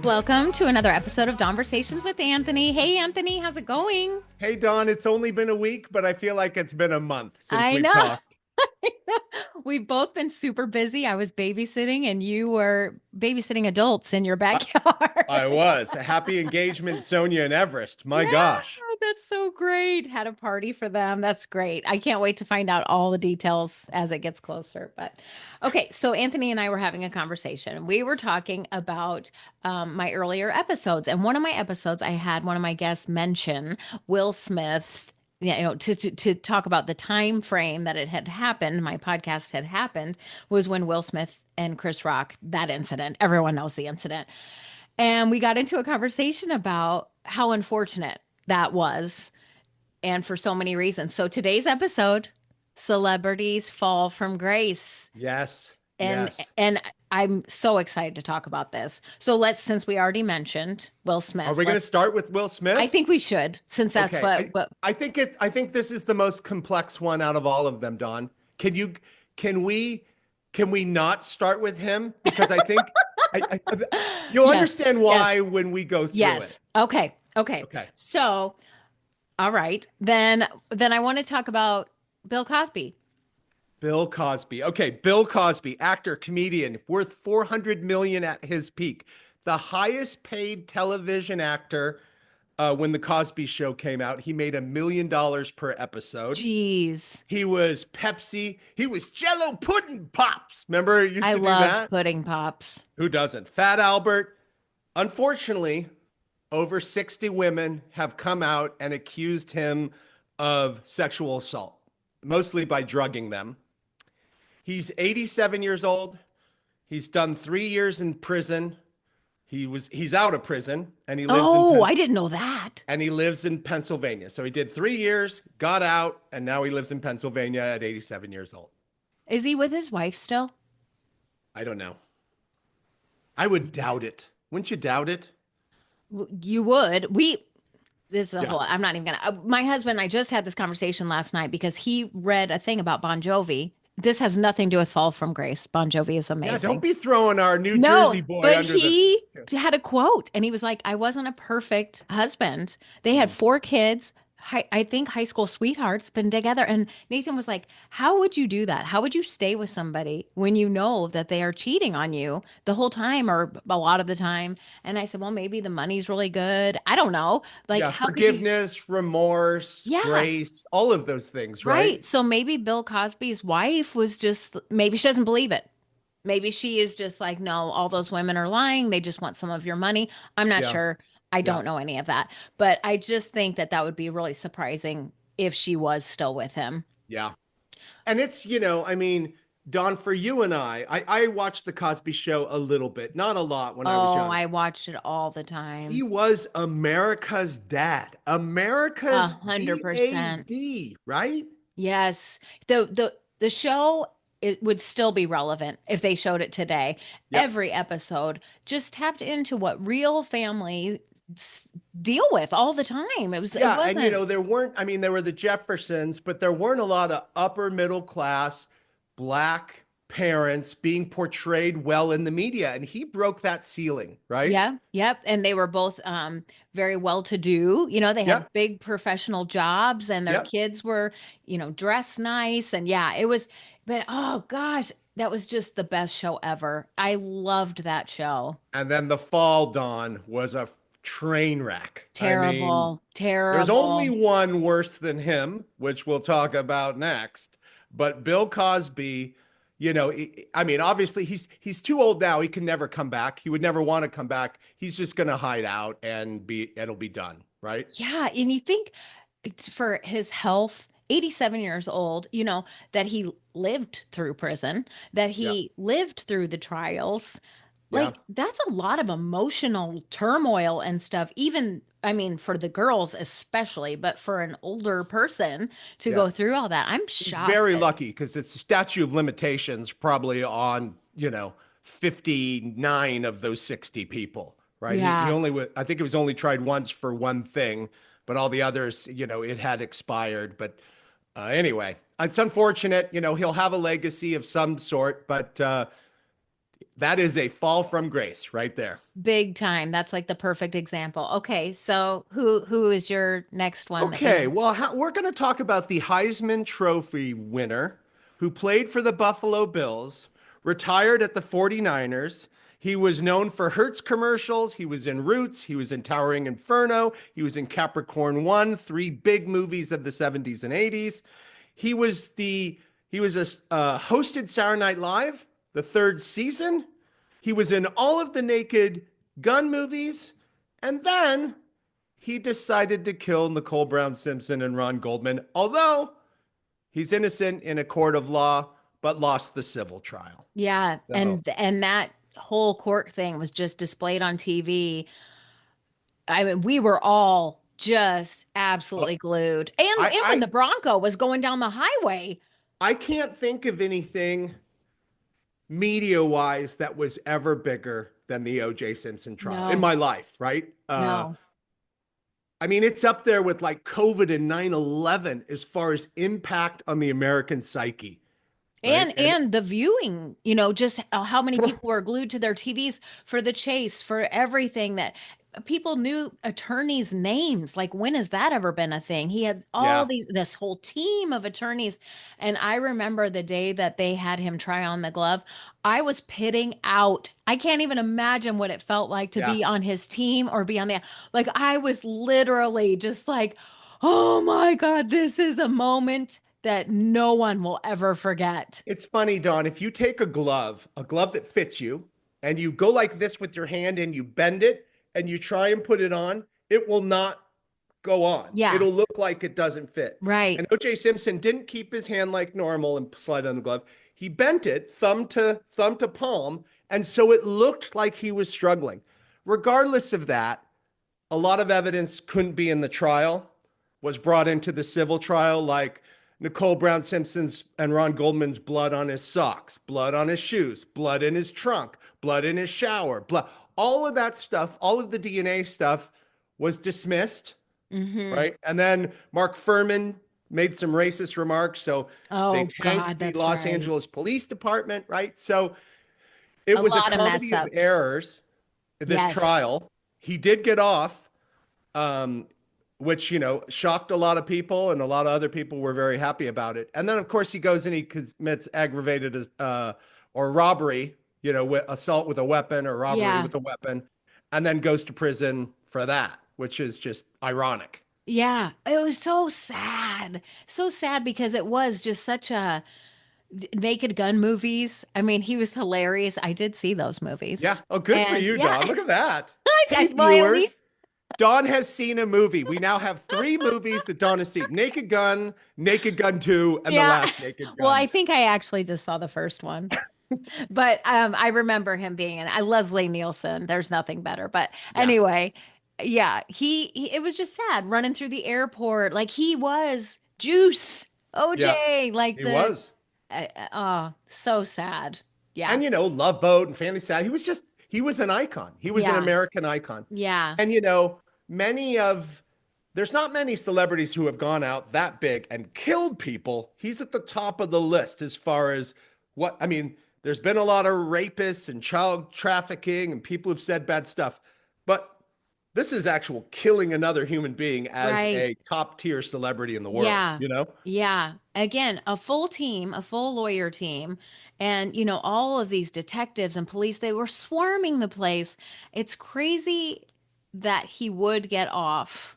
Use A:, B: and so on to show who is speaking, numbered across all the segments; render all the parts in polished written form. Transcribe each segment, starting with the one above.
A: Welcome to another episode of Dawnversations with Anthony. Hey, Anthony, how's it going?
B: Hey, Dawn, it's only been a week, but I feel like it's been a month since
A: I
B: we've
A: know.
B: talked.
A: We've both been super busy. I was babysitting and you were babysitting adults in your
B: I,
A: backyard.
B: I was. Happy engagement, Sonia and Everest. My
A: Yeah,
B: gosh.
A: that's so great. Had a party for them. That's great. I can't wait to find out all the details as it gets closer. But okay, so Anthony and I were having a conversation. We were talking about my earlier episodes, and one of my episodes, I had one of my guests mention Will Smith. Yeah, to talk about the time frame that it had happened, my podcast had happened, was when Will Smith and Chris Rock, that incident. Everyone knows the incident. And we got into a conversation about how unfortunate that was, and for so many reasons. So today's episode, celebrities fall from grace.
B: Yes.
A: And
B: Yes.
A: and I'm so excited to talk about this. So since we already mentioned Will
B: Are
A: Smith,
B: we going to start with Will
A: I
B: Smith?
A: think we should, since that's
B: Okay.
A: what
B: I think this is the most complex one out of all of them, Dawn. Can we, can we not start with him? Because I think you'll
A: yes,
B: understand
A: yes,
B: why when we go through it.
A: yes. Okay, okay.
B: Okay.
A: So, all right, then I want to talk about Bill Cosby.
B: Bill Cosby. Okay, Bill Cosby, actor, comedian, worth 400 million at his peak. The highest paid television actor when the Cosby Show came out. He made $1 million per episode.
A: Jeez.
B: He was Pepsi. He was Jello Pudding Pops. Remember, it used
A: I
B: to do
A: loved
B: that?
A: pudding pops.
B: Who doesn't? Fat Albert. Unfortunately, over 60 women have come out and accused him of sexual assault, mostly by drugging them. He's 87 years old. He's done 3 years in prison. He's out of prison and
A: Oh, I didn't know that.
B: he lives in Pennsylvania. So he did 3 years, got out, and now he lives in Pennsylvania at 87 years old.
A: Is he with his wife still?
B: I don't know. I would doubt it. Wouldn't you doubt it?
A: You would. This is a
B: Yeah.
A: whole, I'm not even gonna, my husband and I just had this conversation last night because he read a thing about Bon Jovi. This has nothing to do with Fall from Grace. Bon Jovi is
B: Yeah, don't
A: amazing.
B: be throwing our New
A: No,
B: Jersey boy
A: but
B: under the.
A: he had a quote and he was like, I wasn't a perfect husband. They had 4 kids. I think high school sweethearts been together. And Nathan was like, how would you do that? How would you stay with somebody when you know that they are cheating on you the whole time or a lot of the time? And I said, well, maybe the money's really good. I don't know. Like,
B: Yeah,
A: how could you?
B: forgiveness, remorse,
A: Yeah,
B: grace, all of those things, right?
A: right. So maybe Bill Cosby's wife was just, maybe she doesn't believe it. Maybe she is just like, no, all those women are lying. They just want some of your money. I'm not
B: Yeah,
A: sure. I
B: yeah,
A: don't know any of that. But I just think that that would be really surprising if she was still with him.
B: yeah. And it's, I mean, Don, for you and I watched the Cosby Show a little bit, not a lot when I was
A: Oh,
B: young.
A: I watched it all the
B: He
A: time.
B: was America's dad,
A: A
B: America's
A: hundred percent.
B: DAD, right?
A: Yes. The show, it would still be relevant if they showed it today.
B: Yep.
A: Every episode just tapped into what real families deal with all the time. It
B: Yeah, and
A: wasn't.
B: there weren't, I mean, there were the Jeffersons, but there weren't a lot of upper middle class black parents being portrayed well in the media. And he broke that ceiling, right?
A: Yeah, yep. And they were both very well to do. They had
B: Yep,
A: big professional jobs and their
B: yep.
A: kids were, dressed nice. And yeah, it was, but oh gosh, that was just the best show ever. I loved that show.
B: And then the fall dawn was a train wreck. I mean,
A: Terrible,
B: there's only
A: terrible.
B: one worse than him, which we'll talk about next. But Bill Cosby, I mean, obviously he's too old now. He can never come back. He would never want to come back. He's just going to hide out and it'll be done, right?
A: Yeah. And you think it's for his health, 87 years old, that he lived through prison, that
B: Yeah.
A: he lived through the trials.
B: Yeah.
A: Like, that's a lot of emotional turmoil and stuff. Even, I mean, for the girls especially, but for an older person to
B: Yeah.
A: go through all that, I'm
B: He's
A: shocked
B: very
A: that,
B: lucky because it's a statute of limitations probably on, 59 of those 60 people, right? He
A: yeah.
B: only, I think it was only tried once for one thing, but all the others, it had expired. But anyway, it's unfortunate, he'll have a legacy of some sort, but That is a fall from grace right there.
A: Big time. That's like the perfect example. Okay, so who is your next one that you
B: Okay,
A: have?
B: well, we're going to talk about the Heisman Trophy winner who played for the Buffalo Bills, retired at the 49ers. He was known for Hertz commercials. He was in Roots. He was in Towering Inferno. He was in Capricorn One, three big movies of the 70s and 80s. He was the he was a hosted Saturday Night Live, the third season. He was in all of the Naked Gun movies, and then he decided to kill Nicole Brown Simpson and Ron Goldman, although he's innocent in a court of law, but lost the civil trial.
A: Yeah,
B: So,
A: and that whole court thing was just displayed on TV. I mean, we were all just
B: uh,
A: absolutely glued. And when
B: I
A: the Bronco was going down the highway.
B: I can't think of anything media wise that was ever bigger than the O.J. Simpson trial in
A: No,
B: my life. Right?
A: no.
B: I mean, it's up there with like COVID and 9/11 as far as impact on the American psyche. Right? And
A: And the viewing, just how many people were glued to their TVs for the chase, for everything that people knew attorneys' names. Like, when has that ever been a thing? He had all
B: yeah,
A: this whole team of attorneys. And I remember the day that they had him try on the glove, I was pitting out. I can't even imagine what it felt like to
B: yeah.
A: be on his team or be on like, I was literally just like, oh my God, this is a moment that no one will ever forget.
B: It's funny, Don, if you take a glove that fits you, and you go like this with your hand and you bend it and you try and put it on, it will not go on.
A: Yeah,
B: It'll look like it doesn't fit.
A: right.
B: And OJ Simpson didn't keep his hand like normal and slide on the glove. He bent it thumb to palm, and so it looked like he was struggling. Regardless of that, a lot of evidence couldn't be in the trial, was brought into the civil trial, like Nicole Brown Simpson's and Ron Goldman's blood on his socks, blood on his shoes, blood in his trunk, blood in his shower, blood. All of that stuff, all of the DNA stuff was dismissed,
A: Hmm.
B: right? And then Mark Furman made some racist remarks. So they
A: Oh
B: tanked
A: God,
B: the
A: that's
B: Los
A: right.
B: Angeles Police Department, right? So it
A: A
B: was a
A: lot of mess
B: comedy of
A: ups.
B: errors, this
A: Yes.
B: trial. He did get off, um, which shocked a lot of people, and a lot of other people were very happy about it. And then, of course, he goes and he commits aggravated or robbery, with assault with a weapon or robbery
A: Yeah.
B: with a weapon, and then goes to prison for that, which is just ironic.
A: Yeah. It was so sad. So sad because it was just such a Naked Gun movies. I mean, he was hilarious. I did see those movies.
B: Yeah. Oh, good for
A: And
B: you,
A: yeah,
B: Don. Look at that. Hey,
A: well, at
B: viewers.
A: least
B: Dawn has seen a movie. We now have three movies that Dawn has seen: Naked Gun 2, and The
A: yeah.
B: Last Naked
A: Well, I
B: Gun.
A: think I actually just saw the first one. But I remember him being in I Leslie Nielsen. There's nothing better. But
B: Yeah.
A: anyway, yeah, it was just sad running through the airport like he was Juice
B: Yeah.
A: OJ like
B: He
A: the
B: was.
A: oh, so sad. Yeah.
B: And Love Boat and Family Sad. He was an icon. He was an
A: Yeah.
B: American icon.
A: Yeah.
B: And many of there's not many celebrities who have gone out that big and killed people. He's at the top of the list as far as what I mean, there's been a lot of rapists and child trafficking and people who've said bad stuff. But this is actual killing another human being as
A: Right.
B: a top tier celebrity in the world,
A: Yeah. Yeah. Again, a full team, a full lawyer team, and all of these detectives and police, they were swarming the place. It's crazy that he would get off.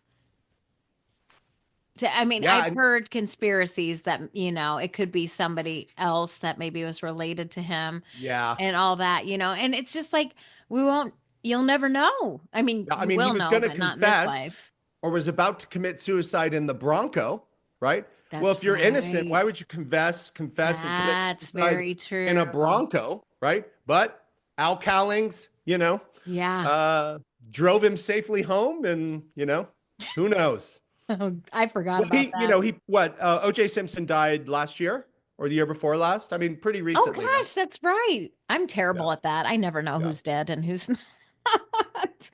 A: I mean,
B: Yeah.
A: I've heard conspiracies that, it could be somebody else that maybe was related to him
B: Yeah.
A: and all that, and it's just like we won't you'll never know. I mean,
B: Yeah, I
A: you
B: mean, he
A: will
B: was
A: know,
B: going to
A: but not in this
B: confess
A: life.
B: or was about to commit suicide in the Bronco, right? Well, if
A: That's
B: you're innocent, why
A: right.
B: would you confess, and commit
A: That's
B: suicide
A: very
B: in a
A: true.
B: Bronco, right? But Al Cowlings,
A: Yeah.
B: uh, drove him safely home, and who knows?
A: Oh, I forgot
B: Well,
A: about that.
B: O.J. Simpson died last year or the year before last. I mean, pretty
A: Oh
B: recently, right?
A: gosh, that's right. I'm
B: Yeah,
A: terrible at that. I never know
B: yeah.
A: who's dead and who's not.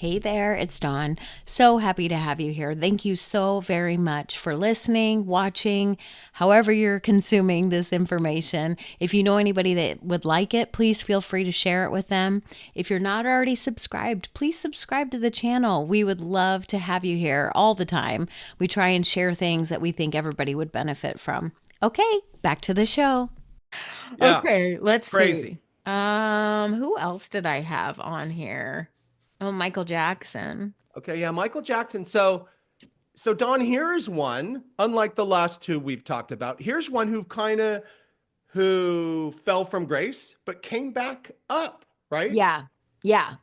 A: Hey there, it's Dawn. So happy to have you here. Thank you so very much for listening, watching, however you're consuming this information. If you know anybody that would like it, please feel free to share it with them. If you're not already subscribed, please subscribe to the channel. We would love to have you here all the time. We try and share things that we think everybody would benefit from. Okay, back to the show.
B: Yeah,
A: Okay, let's see.
B: crazy.
A: Who else did I have on here? Oh, Michael Jackson.
B: Okay, yeah, Michael Jackson. So Don, here's one, unlike the last two we've talked about. Here's one who fell from grace but came back up, right?
A: Yeah. Yeah.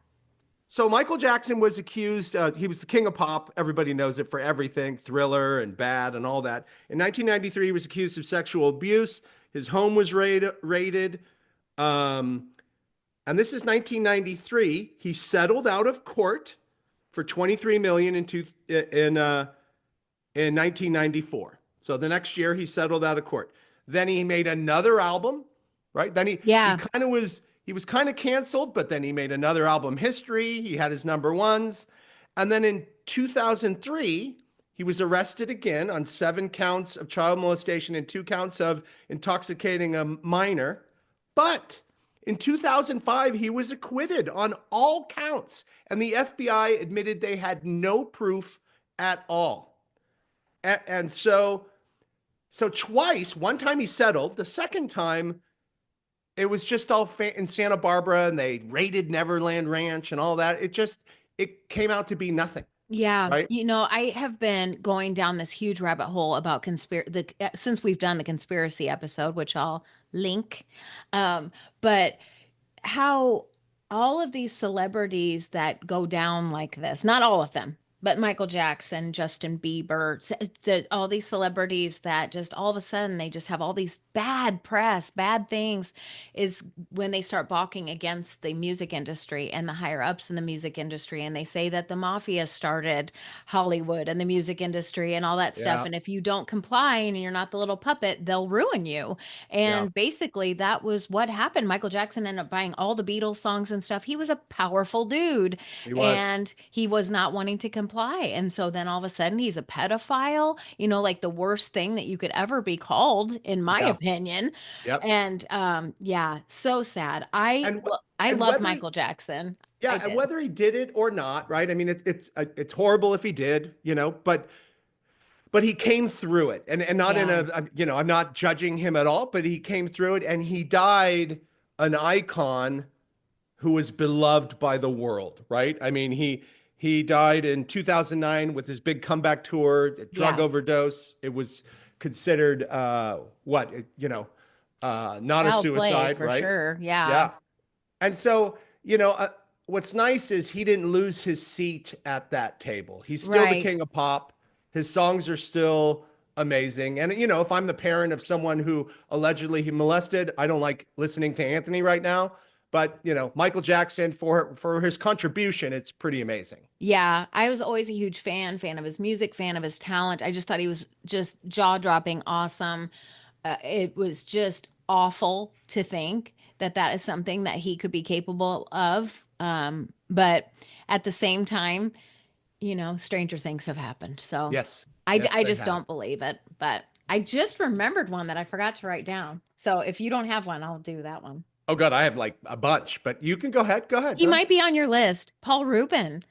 B: So Michael Jackson was accused, he was the king of pop. Everybody knows it for everything, Thriller and Bad and all that. In 1993, he was accused of sexual abuse. His home was raided. Um, and this is 1993. He settled out of court for 23 million in 1994. So the next year he settled out of court. Then he made another album, right? Then
A: Yeah.
B: he was kind of canceled, but then he made another album, History. He had his number ones. And then in 2003, he was arrested again on 7 counts of child molestation and 2 counts of intoxicating a minor. But in 2005, he was acquitted on all counts, and the FBI admitted they had no proof at all. And so twice, one time he settled, the second time it was just all in Santa Barbara, and they raided Neverland Ranch and all that. It came out to be nothing,
A: Yeah.
B: right?
A: I have been going down this huge rabbit hole about since we've done the conspiracy episode, which I'll link. Um, but how all of these celebrities that go down like this, not all of them, but Michael Jackson, Justin Bieber, all these celebrities that just all of a sudden they just have all these bad press, bad things, is when they start balking against the music industry and the higher ups in the music industry. And they say that the mafia started Hollywood and the music industry and all that stuff.
B: Yeah,
A: And if you don't comply and you're not the little puppet, they'll ruin you.
B: yeah,
A: And basically, that was what happened. Michael Jackson ended up buying all the Beatles songs and stuff. He was a powerful dude,
B: he was.
A: and he was not wanting to comply. And so then all of a sudden, he's a pedophile, like the worst thing that you could ever be called, in my
B: Yeah,
A: opinion.
B: yep.
A: And yeah, so sad. I
B: And
A: I
B: and
A: love
B: whether
A: Michael Jackson. I
B: yeah, and
A: did.
B: whether he did it or not, right? I mean, it's horrible if he did, but he came through it, and not in
A: Yeah.
B: I'm not judging him at all, but he came through it, and he died an icon who was beloved by the world, right? I mean, he died in 2009 with his big comeback tour, drug
A: Yeah.
B: overdose. It was considered not a
A: Foul play
B: suicide,
A: for
B: right?
A: sure. Yeah.
B: Yeah. And so, what's nice is he didn't lose his seat at that table. He's still the
A: Right.
B: king of pop. His songs are still amazing. And, if I'm the parent of someone who allegedly he molested, I don't like listening to Anthony right now. But, Michael Jackson, for his contribution, it's pretty amazing.
A: Yeah, I was always a huge fan of his music, fan of his talent. I just thought he was just jaw-dropping awesome. It was just awful to think that that is something that he could be capable of. But at the same time, stranger things have happened. So
B: Yes.
A: I,
B: Yes,
A: I
B: they
A: just
B: have.
A: don't believe it. But I just remembered one that I forgot to write down. So if you don't have one, I'll do that one.
B: Oh, God, I have like a bunch, but you can go ahead. Go ahead,
A: He
B: Don.
A: might be on your list. Paul Rubin,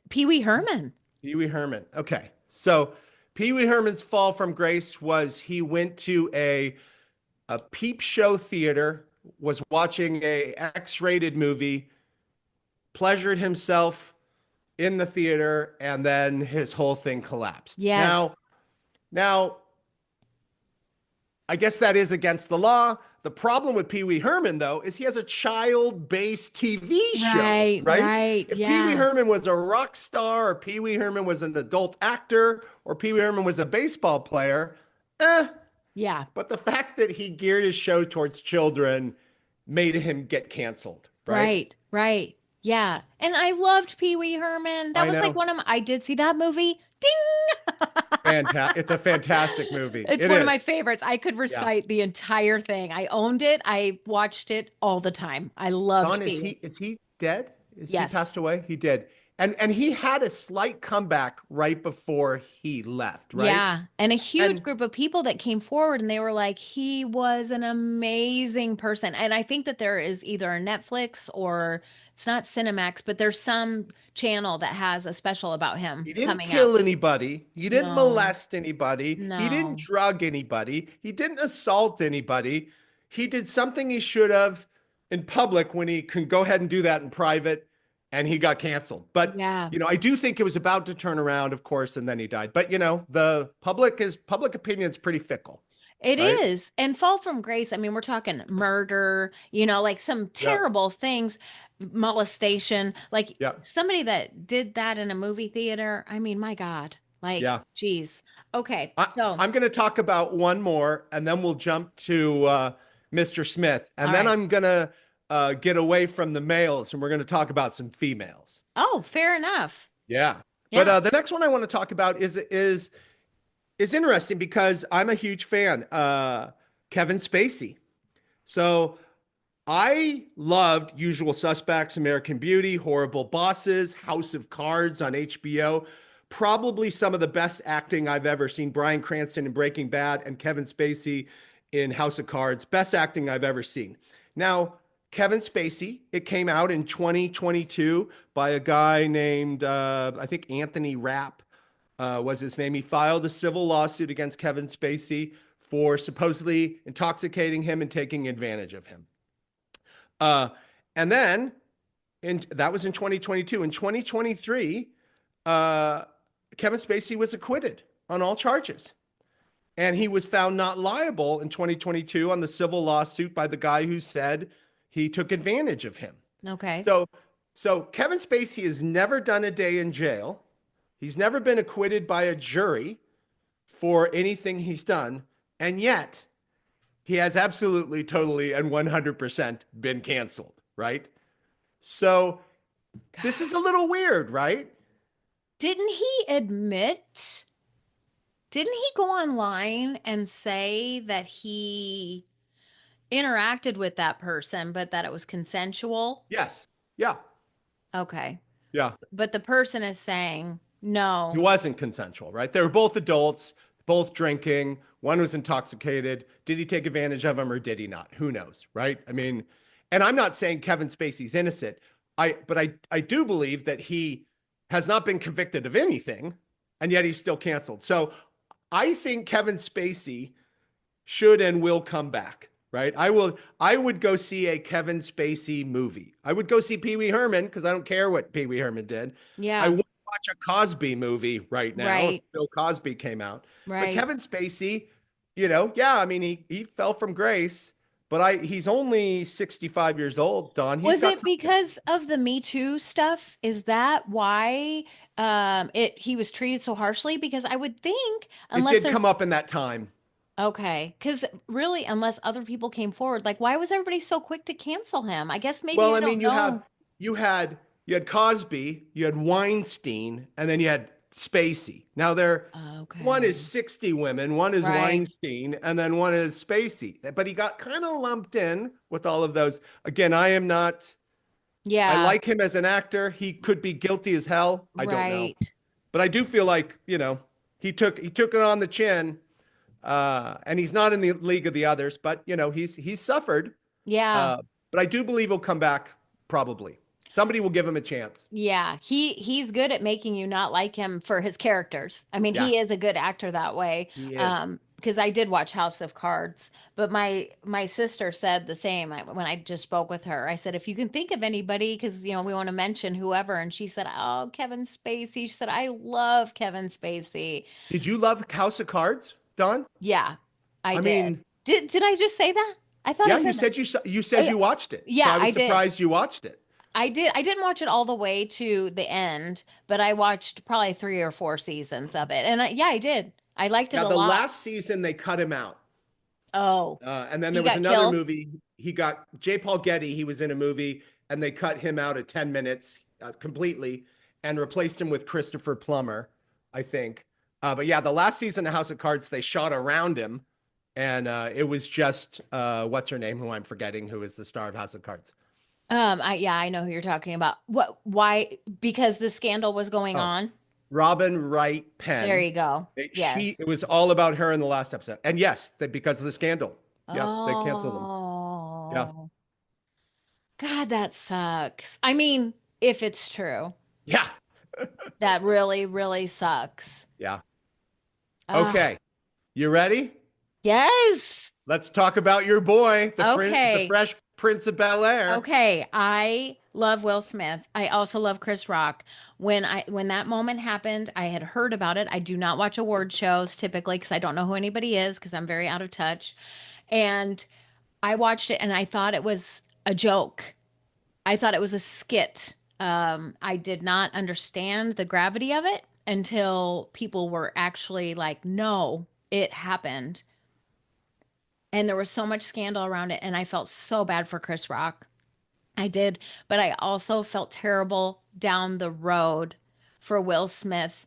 A: Pee Wee Herman.
B: Pee Wee Herman. Okay. So Pee Wee Herman's fall from grace was he went to a peep show theater, was watching a X-rated movie, pleasured himself in the theater, and then his whole thing collapsed. Now,
A: Yes.
B: now I guess that is against the law. The problem with Pee Wee Herman, though, is he has a child-based TV show,
A: Right,
B: right?
A: right.
B: If Pee Wee
A: Yeah.
B: Herman was a rock star, or Pee Wee Herman was an adult actor, or Pee Wee Herman was a baseball player, eh.
A: Yeah.
B: But the fact that he geared his show towards children made him get canceled, right?
A: Right, right. Yeah. And I loved Pee Wee Herman. That
B: I
A: was like
B: know.
A: one of my, I did see that movie. Ding!
B: Fantastic. It's a fantastic movie.
A: It's
B: It
A: one of my
B: is.
A: favorites. I could
B: Yeah.
A: recite the entire thing. I owned it. I watched it all the time. I
B: Don,
A: loved
B: is
A: Pee Wee.
B: he is he dead? Is he
A: Yes.
B: passed away? He did. And he had a slight comeback right before he left, right?
A: Yeah. And a huge
B: And
A: group of people that came forward and they were like, he was an amazing person. And I think that there is either a Netflix or it's not Cinemax, but there's some channel that has a special about him
B: he didn't
A: coming out.
B: kill anybody. He didn't
A: No,
B: molest anybody. He didn't
A: no.
B: drug anybody. He didn't assault anybody. He did something he should have in public when he can go ahead and do that in private, and he got canceled. But,
A: Yeah.
B: I do think it was about to turn around, of course, and then he died. But, the public opinion is pretty fickle,
A: It
B: right?
A: is. And fall from grace, I mean, we're talking murder, like some
B: Yeah.
A: terrible things, molestation, like
B: Yeah.
A: somebody that did that in a movie theater. I mean, my God, like,
B: Yeah.
A: geez. Okay.
B: I,
A: So,
B: I'm going to talk about one more, and then we'll jump to Mr. Smith.
A: all
B: And then
A: right.
B: I'm going to get away from the males, and we're going to talk about some females.
A: Oh, fair enough.
B: Yeah. But
A: Yeah.
B: the next one I want to talk about is interesting because I'm a huge fan. Kevin Spacey. So I loved Usual Suspects, American Beauty, Horrible Bosses, House of Cards on HBO. Probably some of the best acting I've ever seen. Bryan Cranston in Breaking Bad and Kevin Spacey in House of Cards. Best acting I've ever seen. Now, Kevin Spacey, it came out in 2022 by a guy named, I think Anthony Rapp was his name. He filed a civil lawsuit against Kevin Spacey for supposedly intoxicating him and taking advantage of him. Uh, and then, that was in 2022. In 2023, uh, Kevin Spacey was acquitted on all charges. And he was found not liable in 2022 on the civil lawsuit by the guy who said he took advantage of him.
A: Okay.
B: So, so Kevin Spacey has never done a day in jail. He's never been acquitted by a jury for anything he's done. And yet, he has absolutely, totally, and 100% been canceled, right? So this is a little weird, right?
A: Didn't he admit? Didn't he go online and say that he interacted with that person, but that it was consensual?
B: Yes. Yeah.
A: Okay.
B: Yeah.
A: But the person is saying,
B: It
A: no.
B: wasn't consensual, right? They were both adults, both drinking. One was intoxicated. Did he take advantage of him or did he not? Who knows, right? I mean, and I'm not saying Kevin Spacey's innocent. But I do believe that he has not been convicted of anything, and yet he's still canceled. So I think Kevin Spacey should and will come back, right? I would go see a Kevin Spacey movie. I would go see Pee Wee Herman because I don't care what Pee Wee Herman did. I
A: Yeah.
B: would watch a Cosby movie right now if
A: Right.
B: Bill Cosby came out. But
A: Right.
B: Kevin Spacey, yeah, I mean he fell from grace, but he's only 65 years old, Don. He's
A: Was
B: got
A: it
B: time.
A: because of the Me Too stuff? Is that why it he was treated so harshly? Because I would think
B: It
A: unless
B: did
A: there's
B: come up in that time.
A: okay, because really unless other people came forward, like why was everybody so quick to cancel him? I guess maybe
B: Well,
A: I
B: I mean,
A: don't know.
B: you had Cosby, you had Weinstein, and then you had Spacey. Now one is
A: Okay.
B: 60 women, one is
A: Right.
B: Weinstein, and then one is Spacey. But he got kind of lumped in with all of those. Again, I
A: Yeah.
B: like him as an actor. He could be guilty as hell. I don't know.
A: Right.
B: But I do feel like, he took it on the chin. And he's not in the league of the others, but he's suffered.
A: Yeah.
B: Uh, but I do believe he'll come back probably. Somebody will give him a chance.
A: Yeah, he's good at making you not like him for his characters. I mean,
B: Yeah,
A: he is a good actor that way.
B: he is.
A: Because I did watch House of Cards, but my sister said the same when I just spoke with her. I said, if you can think of anybody, because we want to mention whoever, and she said, oh, Kevin Spacey. She said, I love Kevin Spacey.
B: Did you love House of Cards, Don?
A: Yeah, I
B: I
A: did.
B: mean,
A: Did I just say that? I thought I
B: yeah, you
A: said that.
B: said you
A: Oh,
B: said
A: yeah,
B: you watched it, so
A: yeah,
B: I
A: I
B: was
A: did.
B: surprised you watched it.
A: I did. I didn't watch it all the way to the end, but I watched probably 3 or 4 seasons of it. And yeah, I did. I liked it
B: Yeah,
A: a
B: the
A: lot.
B: last season they cut him out,
A: Oh,
B: and then
A: he
B: there was
A: got
B: another
A: killed.
B: movie. He got J. Paul Getty. He was in a movie, and they cut him out at 10 minutes completely, and replaced him with Christopher Plummer, I think. But yeah, the last season of House of Cards, they shot around him, and it was just what's her name, who I'm forgetting, who is the star of House of Cards.
A: I know who you're talking about. What, why? Because the scandal was going
B: Oh,
A: on.
B: Robin Wright
A: There
B: Penn.
A: you go.
B: It
A: Yes.
B: was all about her in the last episode. And yes, because of the scandal. Yeah, they canceled them. Yeah.
A: Oh, God, that sucks. I mean, if it's true,
B: Yeah.
A: that really, really sucks.
B: Yeah.
A: Ah,
B: Okay. You ready?
A: yes.
B: Let's talk about your boy, the
A: Okay.
B: fresh Prince of Bel-Air.
A: Okay, I love Will Smith. I also love Chris Rock. When that moment happened, I had heard about it. I do not watch award shows typically because I don't know who anybody is because I'm very out of touch. And I watched it and I thought it was a joke. I thought it was a skit. I did not understand the gravity of it until people were actually like, "No, it happened." And there was so much scandal around it, and I felt so bad for Chris Rock. I did, but I also felt terrible down the road for Will Smith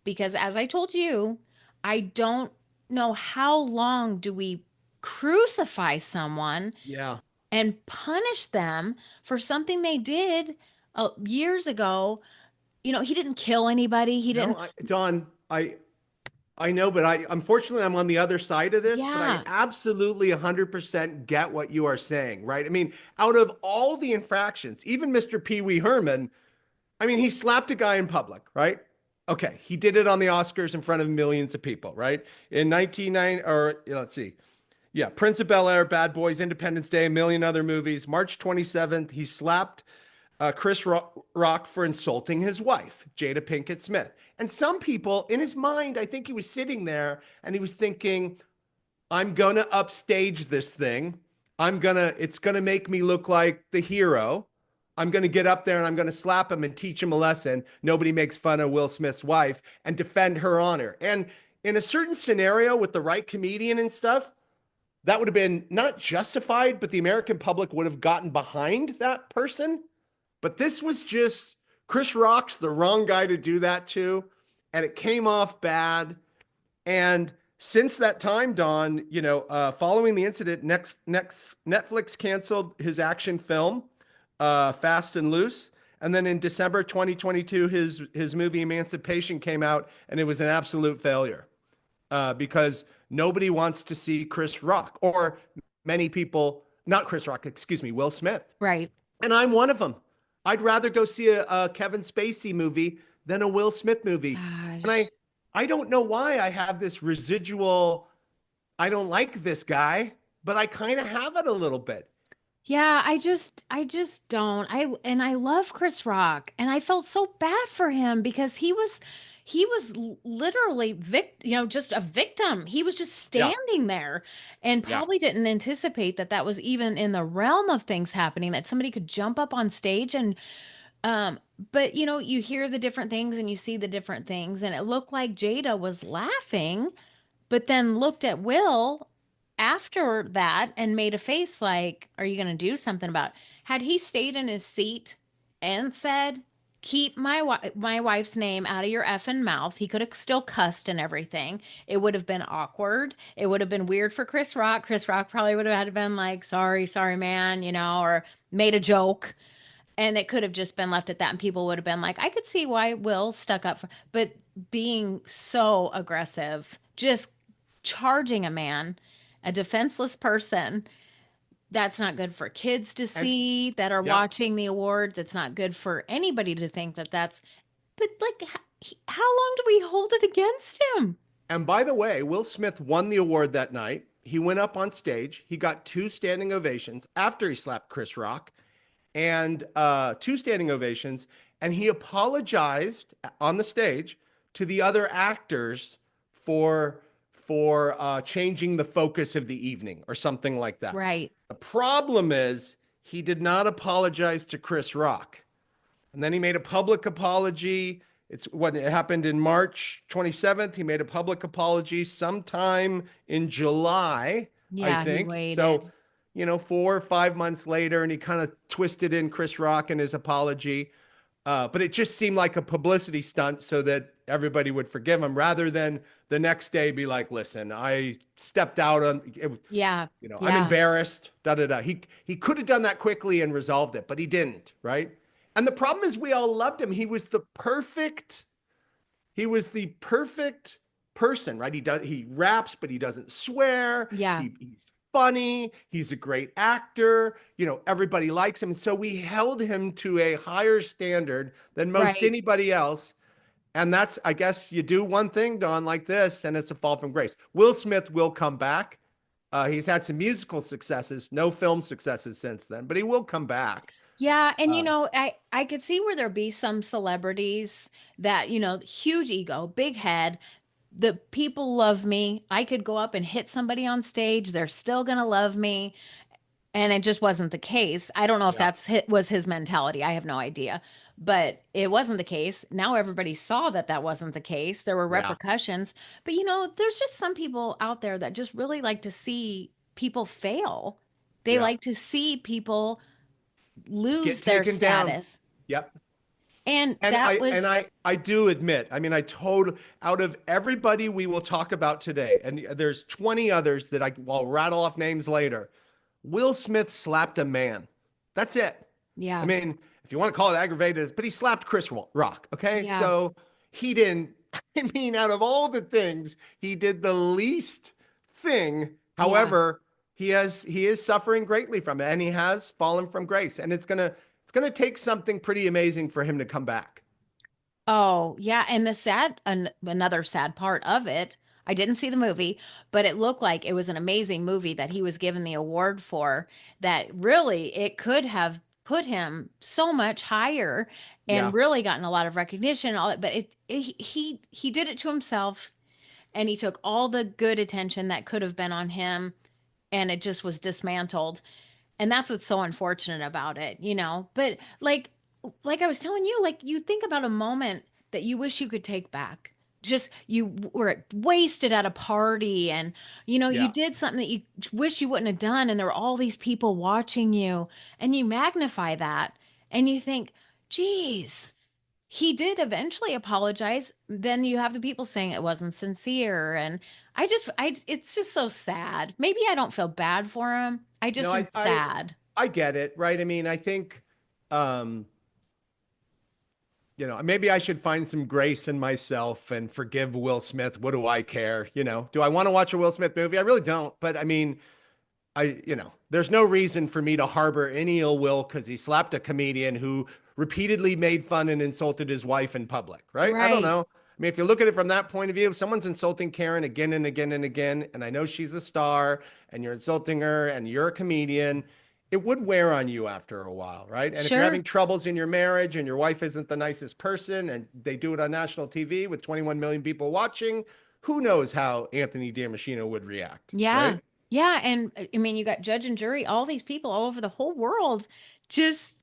A: because as I told you, I don't know how long do we crucify someone
B: Yeah.
A: and punish them for something they did years ago. He didn't kill anybody. He didn't.
B: No, Don, I know, but I unfortunately I'm on the other side of this, but I
A: Yeah.
B: absolutely 100% get what you are saying, right? I mean, out of all the infractions, even Mr. Pee Wee Herman, I mean, he slapped a guy in public, right? Okay, he did it on the Oscars in front of millions of people, right? In 1990, or let's see. Yeah, Prince of Bel-Air, Bad Boys, Independence Day, a million other movies. March 27th, he slapped Chris Rock for insulting his wife, Jada Pinkett Smith. And some people, in his mind, I think he was sitting there and he was thinking, I'm going to upstage this thing. It's going to make me look like the hero. I'm going to get up there and I'm going to slap him and teach him a lesson. Nobody makes fun of Will Smith's wife and defend her honor. And in a certain scenario with the right comedian and stuff, that would have been not justified, but the American public would have gotten behind that person. But this was just Chris Rock's the wrong guy to do that to. And it came off bad. And since that time, Don, following the incident, next Netflix canceled his action film, Fast and Loose. And then in December 2022, his movie Emancipation came out, and it was an absolute failure because nobody wants to see Chris Rock or many people, not Chris Rock, excuse me, Will Smith.
A: Right.
B: And I'm one of them. I'd rather go see a Kevin Spacey movie than a Will Smith movie. And
A: Gosh.
B: I don't know why I have this residual, I don't like this guy, but I kind of have it a little bit.
A: Yeah, I just don't. I love Chris Rock and I felt so bad for him because he was literally just a victim. He was just
B: Yeah.
A: standing there and
B: Yeah.
A: probably didn't anticipate that that was even in the realm of things happening, that somebody could jump up on stage and um but you hear the different things and you see the different things and it looked like Jada was laughing but then looked at Will after that and made a face like, "Are you going to do something about it?" Had he stayed in his seat and said, "Keep my wife's name out of your effing mouth," he could have still cussed and everything. It would have been awkward. It would have been weird for Chris Rock. Chris Rock probably would have had to been like, "Sorry, sorry, man," or made a joke. And it could have just been left at that, and people would have been like, "I could see why Will stuck up for," but being so aggressive, just charging a man, a defenseless person, that's not good for kids to
B: And
A: see that are
B: yeah.
A: watching the awards. It's not good for anybody to think that but like, how long do we hold it against him?
B: And by the way, Will Smith won the award that night. He went up on stage. He got two standing ovations after he slapped Chris Rock and two standing ovations. And he apologized on the stage to the other actors for changing the focus of the evening or something like that.
A: Right.
B: The problem is he did not apologize to Chris Rock. And then he made a public apology. It's what it happened in March 27th. He made a public apology sometime in July, I
A: Yeah, he
B: think. So,
A: waited.
B: 4 or 5 months later, and he kind of twisted in Chris Rock in his apology. But it just seemed like a publicity stunt so that everybody would forgive him rather than the next day be like, listen, I stepped out on it,
A: Yeah.
B: I'm
A: Yeah.
B: embarrassed, da da da. He could have done that quickly and resolved it, but he didn't, right? And the problem is we all loved him. He was the perfect person, right? He raps, but he doesn't swear.
A: Yeah.
B: He's funny. He's a great actor. Everybody likes him. So we held him to a higher standard than most
A: Right.
B: anybody else. And that's, I guess, you do one thing, Dawn, like this, and it's a fall from grace. Will Smith will come back. He's had some musical successes, no film successes since then, but he will come back.
A: Yeah, and
B: Uh,
A: I could see where there be some celebrities that, huge ego, big head, the people love me. I could go up and hit somebody on stage, they're still going to love me. And it just wasn't the case. I don't know if
B: yeah,
A: was his mentality. I have no idea. But it wasn't the case. Now everybody saw that that wasn't the case. There were
B: yeah.
A: repercussions. But there's just some people out there that just really like to see people fail. They
B: Yeah.
A: like to see people
B: Get
A: lose their
B: taken down.
A: status.
B: Yep.
A: And
B: And
A: that
B: I and
A: was,
B: I do admit, I mean, out of everybody we will talk about today, and there's 20 others that I'll rattle off names later. Will Smith slapped a man. That's it. I
A: yeah,
B: mean, if you want to call it aggravated, but he slapped Chris Rock. Okay.
A: yeah,
B: So he didn't, I mean, out of all the things, he did the least thing.
A: yeah.
B: However, he is suffering greatly from it and he has fallen from grace. And it's gonna take something pretty amazing for him to come back.
A: Oh, yeah. And another sad part of it, I didn't see the movie, but it looked like it was an amazing movie that he was given the award for, that really it could have put him so much higher
B: Yeah.
A: and really gotten a lot of recognition and all that. But he did it to himself, and he took all the good attention that could have been on him, and it just was dismantled. And that's what's so unfortunate about it. But like I was telling you, like, you think about a moment that you wish you could take back. Just you were wasted at a party, and you
B: Yeah.
A: did something that you wish you wouldn't have done, and there were all these people watching you, and you magnify that, and you think, geez, he did eventually apologize. Then you have the people saying it wasn't sincere, and it's just so sad. Maybe I don't feel bad for him. I
B: No,
A: just am sad.
B: I get it, right? I mean, I think um maybe I should find some grace in myself and forgive Will Smith. What do I care? Do I want to watch a Will Smith movie? I really don't. But I mean, there's no reason for me to harbor any ill will because he slapped a comedian who repeatedly made fun and insulted his wife in public, right? I don't
A: Right.
B: know. I mean, if you look at it from that point of view, if someone's insulting Karen again and again and again, and I know she's a star and you're insulting her and you're a comedian, it would wear on you after a while, right? And if you're
A: Sure.
B: having troubles in your marriage and your wife isn't the nicest person and they do it on national TV with 21 million people watching, who knows how Anthony D'Amicino would react,
A: Yeah.
B: right?
A: Yeah. And I mean, you got judge and jury, all these people all over the whole world. Just,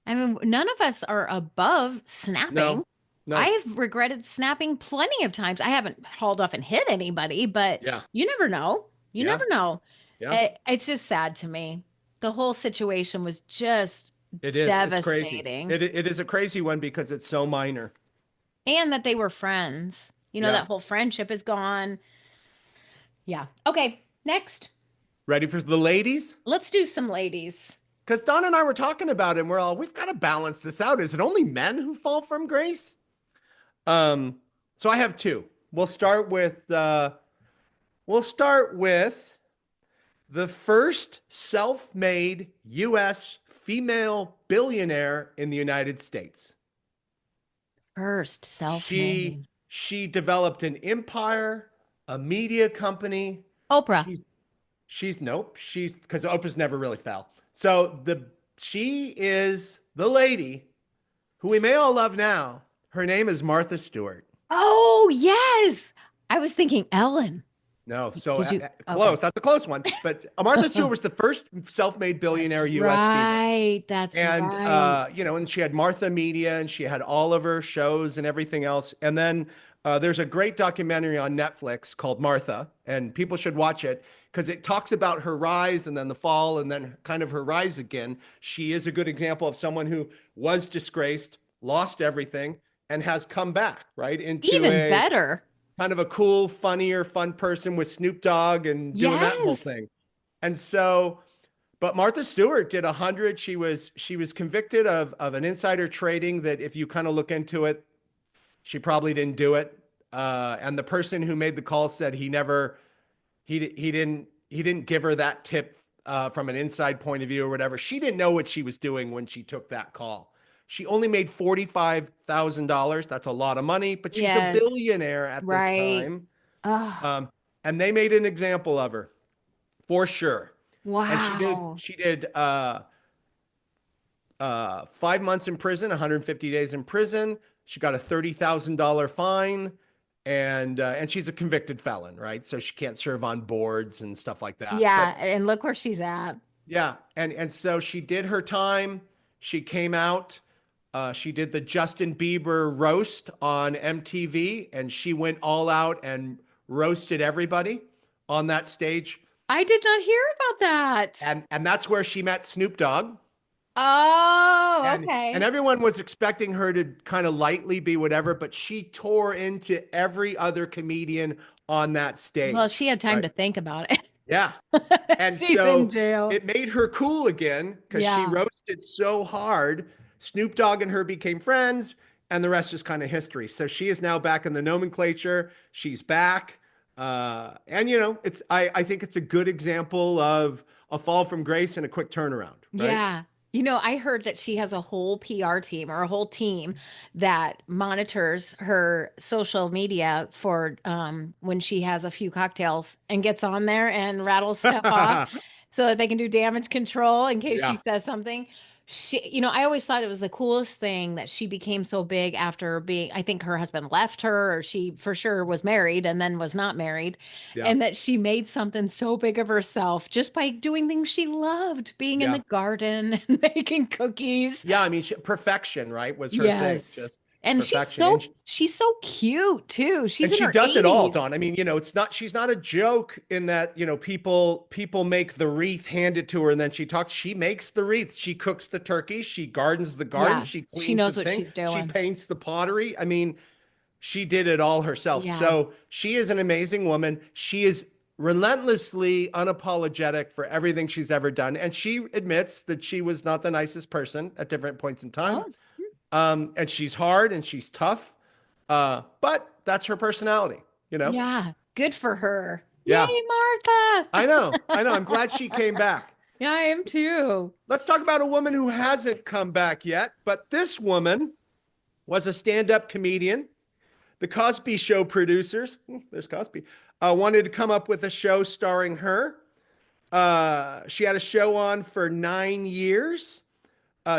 A: I mean, none of us are above snapping.
B: No, no.
A: I've regretted snapping plenty of times. I haven't hauled off and hit anybody, but
B: Yeah.
A: you never know. You
B: Yeah.
A: never know.
B: Yeah.
A: It's just sad to me. The whole situation was just
B: It is. It's crazy.
A: devastating.
B: It is a crazy one because it's so minor.
A: And that they were friends.
B: Yeah.
A: That whole friendship is gone. Yeah. Okay. Next.
B: Ready for the ladies?
A: Let's do some ladies.
B: Because Don and I were talking about it and we've got to balance this out. Is it only men who fall from grace? So I have two. We'll start with the first self-made US female billionaire in the United States.
A: First,
B: She
A: self-made.
B: she developed an empire, a media company.
A: Oprah.
B: She's nope. She's because Oprah's never really fell. She is the lady who we may all love now. Her name is Martha Stewart.
A: Oh, yes. I was thinking Ellen.
B: No, so
A: Did you? Okay.
B: close. That's a close one. But Martha Stewart was the first self-made
A: That's
B: billionaire U.S. female.
A: right. That's
B: And
A: right.
B: and she had Martha Media and she had all of her shows and everything else. And then there's a great documentary on Netflix called Martha, and people should watch it because it talks about her rise and then the fall and then kind of her rise again. She is a good example of someone who was disgraced, lost everything, and has come back, right, into
A: Even
B: a
A: better.
B: kind of a cool, funnier, fun person with Snoop Dogg and doing that whole
A: Yes.
B: thing. And so, but Martha Stewart did 100. She was convicted of an insider trading that, if you kind of look into it, she probably didn't do it. And the person who made the call said he didn't give her that tip from an inside point of view or whatever. She didn't know what she was doing when she took that call. She only made $45,000. That's a lot of money, but she's a
A: Yes.
B: billionaire at this
A: Right.
B: time.
A: Oh,
B: Um, and they made an example of her for sure. And she did
A: wow.
B: she did 5 months in prison, 150 days in prison. She got a $30,000 fine, and she's a convicted felon, right? So she can't serve on boards and stuff like that.
A: Yeah.
B: But
A: And look where she's at.
B: yeah, and so she did her time. She came out. She did the Justin Bieber roast on MTV, and she went all out and roasted everybody on that stage.
A: I did not hear about that.
B: And that's where she met Snoop Dogg.
A: Oh,
B: And
A: okay.
B: everyone was expecting her to kind of lightly be whatever, but she tore into every other comedian on that
A: Well,
B: stage,
A: she had time
B: right?
A: to think about it.
B: Yeah. And
A: She's in
B: so
A: jail.
B: it made her cool again because she
A: Yeah.
B: roasted so hard. Snoop Dogg and her became friends, and the rest is kind of history. So she is now back in the nomenclature. She's back. And it's I think it's a good example of a fall from grace and a quick turnaround, right?
A: Yeah. I heard that she has a whole PR team or a whole team that monitors her social media for when she has a few cocktails and gets on there and rattles stuff off so that they can do damage control in case she
B: Yeah.
A: says something. I always thought it was the coolest thing that she became so big after I think her husband left her, or she for sure was married and then was not married,
B: Yeah.
A: and that she made something so big of herself just by doing things she loved, being in the
B: Yeah.
A: garden and making cookies.
B: Yeah, I mean, perfection, right, was her thing,
A: Yes.
B: just
A: And she's
B: perfection.
A: so she's so cute too. She's
B: And
A: in
B: she
A: her
B: does it all,
A: 80s.
B: Dawn. I mean, she's not a joke in that, people make the wreath, hand it to her, and then she talks. She makes the wreath. She cooks the turkey. She gardens the garden.
A: Yeah.
B: She
A: She
B: cleans the
A: knows what
B: thing.
A: she's
B: She
A: doing.
B: paints the pottery. I mean, she did it all herself.
A: Yeah.
B: So she is an amazing woman. She is relentlessly unapologetic for everything she's ever done. And she admits that she was not the nicest person at different points in time.
A: Oh,
B: And she's hard and she's tough. But that's her personality, you know?
A: yeah. Good for her. Yay,
B: Yeah,
A: Martha.
B: I know. I know. I'm glad she came back.
A: Yeah, I am too.
B: Let's talk about a woman who hasn't come back yet. But this woman was a stand up comedian. The Cosby Show producers, there's Cosby, wanted to come up with a show starring her. She had a show on for 9 years.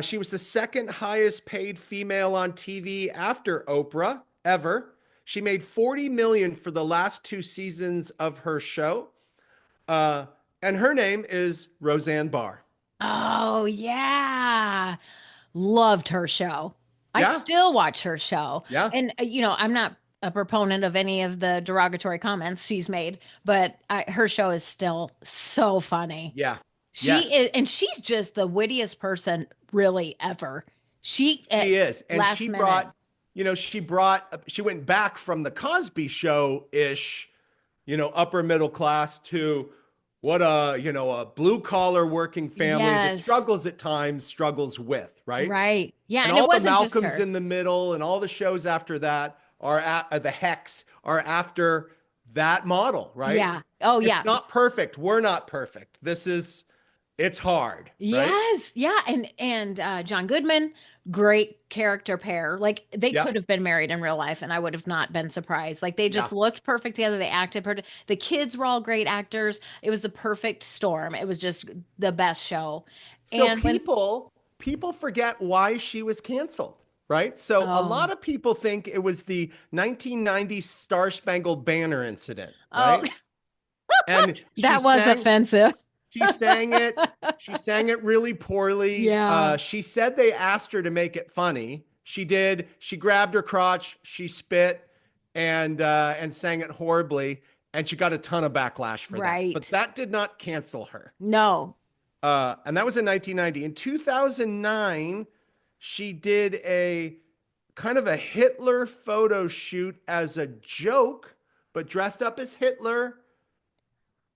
B: She was the second highest paid female on TV after Oprah ever. She made 40 million for the last two seasons of her show. Uh, and her name is Roseanne Barr.
A: Oh, yeah. Loved her show. I
B: Yeah,
A: still watch her show.
B: yeah,
A: And, I'm not a proponent of any of the derogatory comments she's made, but her show is still so funny.
B: yeah,
A: She
B: yes,
A: is, and she's just the wittiest person really ever. She, at
B: she is. And
A: last minute.
B: she went back from the Cosby Show ish, upper middle class to what a blue collar working family that
A: Yes.
B: struggles with, right?
A: Right. Yeah.
B: And
A: And it
B: all the
A: wasn't just
B: Malcolms
A: her.
B: in the Middle and all the shows after that the Hex are after that model, right?
A: Yeah. Oh,
B: It's
A: yeah.
B: not perfect. We're not perfect. It's hard, right?
A: Yes, yeah, and John Goodman, great character pair. Like they
B: Yeah,
A: could have been married in real life, and I would have not been surprised. Like they
B: yeah.
A: just looked perfect together. They acted perfect. The kids were all great actors. It was the perfect storm. It was just the best show.
B: So
A: And when
B: people forget why she was canceled, right? So a
A: oh
B: lot of people think it was the 1990 Star Spangled Banner incident,
A: oh,
B: right? And
A: that was offensive.
B: she sang it. She sang it really poorly.
A: Yeah,
B: She said they asked her to make it funny. She did. She grabbed her crotch. She spit and sang it horribly. And she got a ton of backlash for that. But
A: right.
B: that did not cancel her.
A: No.
B: And that was in 1990. In 2009, she did a kind of a Hitler photo shoot as a joke, but dressed up as Hitler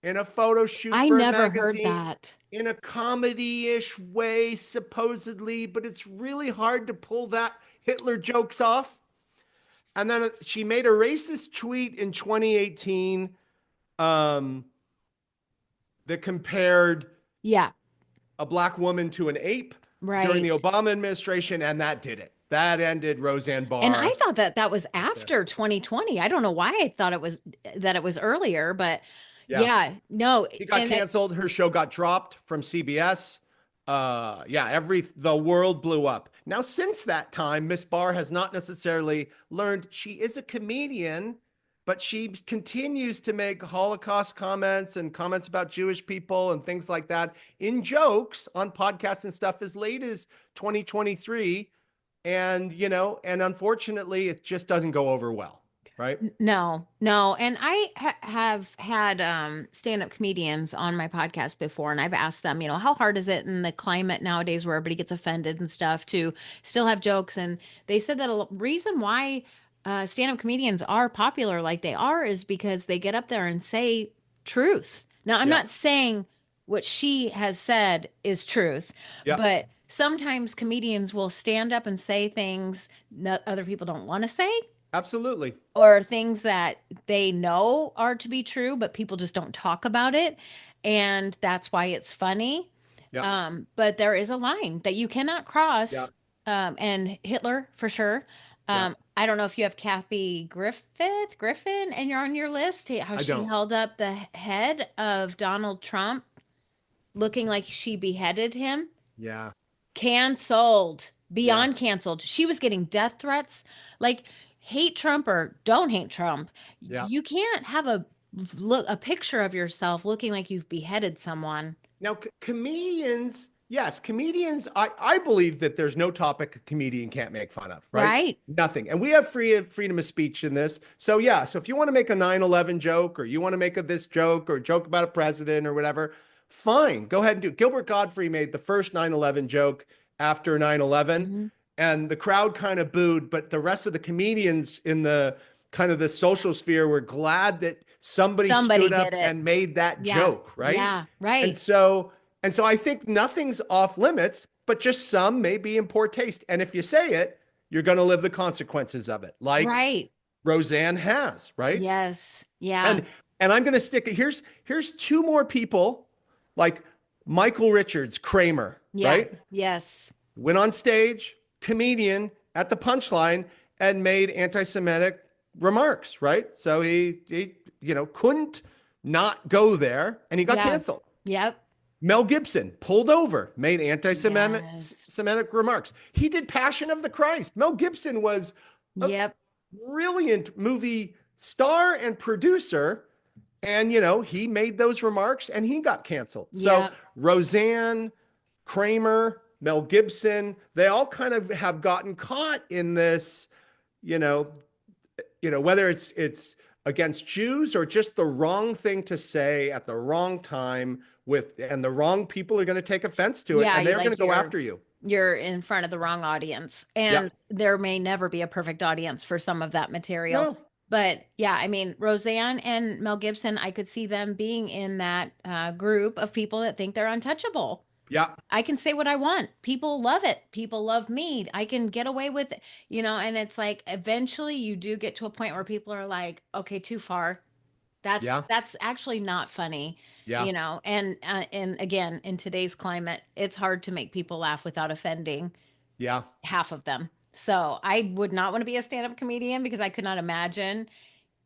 B: in a photo shoot
A: I
B: for a
A: never heard
B: magazine
A: that.
B: in a comedy-ish way, supposedly, but it's really hard to pull that Hitler jokes off. And then she made a racist tweet in 2018 um, that compared
A: Yeah,
B: a black woman to an ape during the
A: right.
B: Obama administration, and that did it. That ended Roseanne
A: And I
B: Barr.
A: thought that that was
B: Yeah.
A: after 2020. I don't know why I thought it was earlier, but
B: Yeah.
A: yeah, no,
B: She got
A: and
B: canceled. Her show got dropped from CBS. Yeah, the world blew up. Now, since that time, Miss Barr has not necessarily learned she is a comedian, but she continues to make Holocaust comments and comments about Jewish people and things like that in jokes on podcasts and stuff as late as 2023. And, and unfortunately, it just doesn't go over well, right?
A: No, no. And I have had stand-up comedians on my podcast before, and I've asked them, how hard is it in the climate nowadays where everybody gets offended and stuff to still have jokes? And they said that reason why stand-up comedians are popular like they are is because they get up there and say truth. Now, I'm
B: Yeah.
A: not saying what she has said is truth,
B: Yeah.
A: but sometimes comedians will stand up and say things that other people don't want to say
B: Absolutely.
A: or things that they know are to be true, but people just don't talk about it. And that's why it's funny.
B: Yeah.
A: But there is a line that you cannot
B: Yeah.
A: cross. And Hitler for sure.
B: Yeah.
A: I don't know if you have Kathy Griffin, and you're on your list, how
B: I
A: she
B: don't.
A: held up the head of Donald Trump looking like she beheaded him.
B: Yeah.
A: Canceled,
B: Yeah.
A: beyond canceled. She was getting death threats. Like, hate Trump or don't hate Trump.
B: Yeah.
A: You can't have a picture of yourself looking like you've beheaded someone.
B: Now, comedians, yes, comedians, I believe that there's no topic a comedian can't make fun of, right?
A: Right?
B: Nothing. And we have freedom of speech in this. So, yeah, so if you want to make a 9/11 joke or you want to make this joke or joke about a president or whatever, fine, go ahead and do it. Gilbert Gottfried made the first 9/11 joke after 9/11,
A: Hmm.
B: and the crowd kind of booed, but the rest of the comedians in the kind of the social sphere were glad that somebody
A: Somebody
B: stood
A: did
B: up
A: it.
B: and made that
A: Yeah.
B: joke, right?
A: Yeah.
B: And
A: Right.
B: so and so I think nothing's off limits, but just some may be in poor taste. And if you say it, you're going to live the consequences of it, like
A: Right.
B: Roseanne has, right?
A: Yes. Yeah.
B: And and I'm going to stick it. Here's two more people, like Michael Richards, Kramer,
A: Yeah.
B: right?
A: Yes.
B: Went on stage, comedian at the punchline, and made anti-Semitic remarks, right? So he couldn't not go there, and he got
A: Yeah.
B: canceled.
A: Yep.
B: Mel Gibson pulled over, made anti-Semitic
A: Yes.
B: Semitic remarks. He did Passion of the Christ. Mel Gibson was a
A: Yep.
B: brilliant movie star and producer. And, he made those remarks and he got canceled. So
A: Yep.
B: Roseanne, Kramer, Mel Gibson, they all kind of have gotten caught in this, whether it's against Jews or just the wrong thing to say at the wrong time and the wrong people are going to take offense to it
A: Yeah.
B: and they're going to
A: Like
B: go after you.
A: you're in front of the wrong audience,
B: Yeah.
A: and there may never be a perfect audience for some of that material.
B: No.
A: But yeah, I mean, Roseanne and Mel Gibson, I could see them being in that group of people that think they're untouchable.
B: Yeah.
A: I can say what I want. People love it. People love me. I can get away with it, and it's like eventually you do get to a point where people are like, okay, too far. That's
B: Yeah.
A: that's actually not funny,
B: Yeah.
A: and again, in today's climate, it's hard to make people laugh without offending
B: Yeah.
A: half of them. So I would not want to be a stand-up comedian because I could not imagine,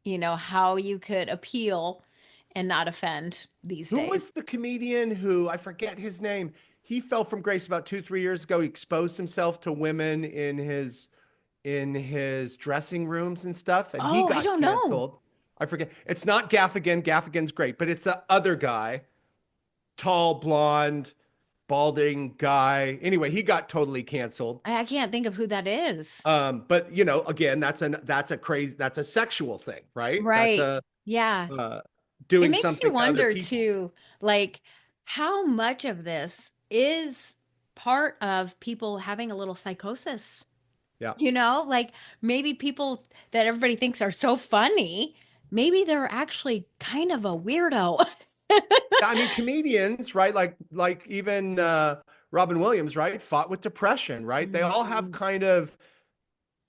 A: how you could appeal and not offend these
B: Who was
A: days.
B: the comedian who, I forget his name? He fell from grace about 2, 3 years ago. He exposed himself to women in his dressing rooms and stuff, and he
A: Oh, I
B: got
A: don't know.
B: canceled. I forget. It's not Gaffigan. Gaffigan's great, but it's the other guy, tall, blonde, balding guy. Anyway, he got totally canceled.
A: I can't think of who that is.
B: But again, that's a sexual thing, right? That's
A: Right.
B: a
A: Yeah.
B: uh,
A: It
B: doing
A: makes you
B: something to other
A: wonder
B: people.
A: too, like how much of this is part of people having a little psychosis.
B: Yeah.
A: Like maybe people that everybody thinks are so funny, maybe they're actually kind of a weirdo.
B: Yeah, I mean, comedians, right? Like even Robin Williams, right? Fought with depression, right? They all have
A: Mhm.
B: kind of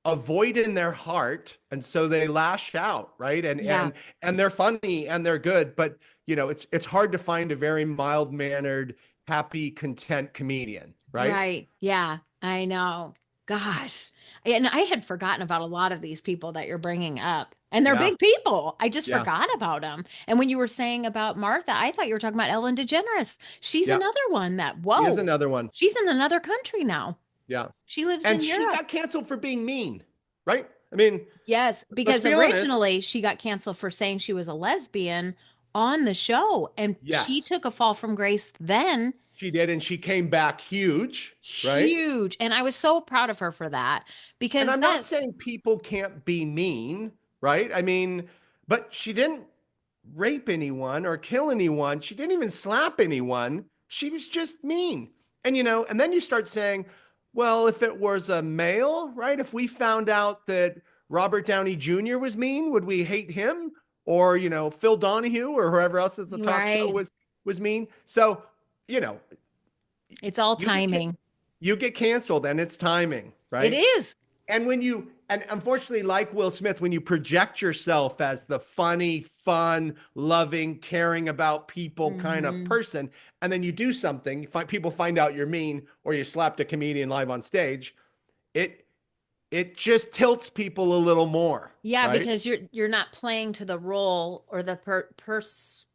B: a void in their heart, and so they lash out, right? And
A: Yeah,
B: and they're funny and they're good, but it's hard to find a very mild-mannered, happy, content comedian, right?
A: right. Yeah, I know. Gosh. And I had forgotten about a lot of these people that you're bringing up. And they're
B: Yeah,
A: big people. I just
B: yeah,
A: forgot about them. And when you were saying about Martha, I thought you were talking about Ellen DeGeneres. She's
B: yeah.
A: another one that,
B: Here's
A: whoa,
B: another one.
A: she's in another country now.
B: Yeah.
A: She lives
B: And
A: in
B: she
A: Europe.
B: got canceled for being mean, right? I mean,
A: Yes,
B: let's
A: because
B: be honest.
A: originally she got canceled for saying she was a lesbian on the show, and she
B: Yes,
A: took a fall from grace then,
B: she did, and she came back huge, right?
A: huge. And I was so proud of her for that
B: And
A: because
B: I'm not
A: that's
B: saying people can't be mean, right? I mean, but she didn't rape anyone or kill anyone. She didn't even slap anyone. She was just mean. And then you start saying, well, if it was a male, right? If we found out that Robert Downey Jr. was mean, would we hate him? Or, Phil Donahue or whoever else is the talk show
A: right.
B: was mean. So, you know,
A: It's all
B: you get
A: timing.
B: you get canceled and it's timing,
A: It
B: right?
A: is.
B: And unfortunately, like Will Smith, when you project yourself as the funny, fun, loving, caring about people kind of
A: Mhm.
B: person, and then you do something, people find out you're mean, or you slapped a comedian live on stage, it it just tilts people a little more,
A: Yeah,
B: right?
A: because you're not playing to the role or the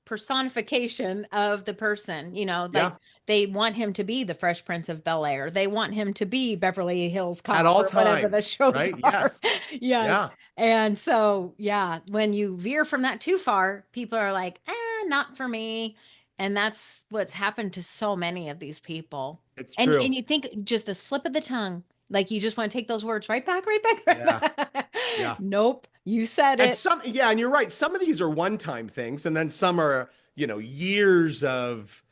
A: personification of the person. Like
B: Yeah,
A: they want him to be the Fresh Prince of Bel-Air. They want him to be Beverly Hills
B: at
A: Cop
B: all
A: or whatever the
B: times,
A: shows
B: right?
A: are.
B: Yes,
A: Yes.
B: yeah,
A: And so, yeah, when you veer from that too far, people are like, not for me. And that's what's happened to so many of these people.
B: it's
A: And
B: true.
A: you think just a slip of the tongue, like you just want to take those words right back, right back,
B: Yeah,
A: right back.
B: yeah.
A: Nope, you said
B: And
A: it.
B: some, yeah, and you're right. Some of these are one-time things, and then some are, years of,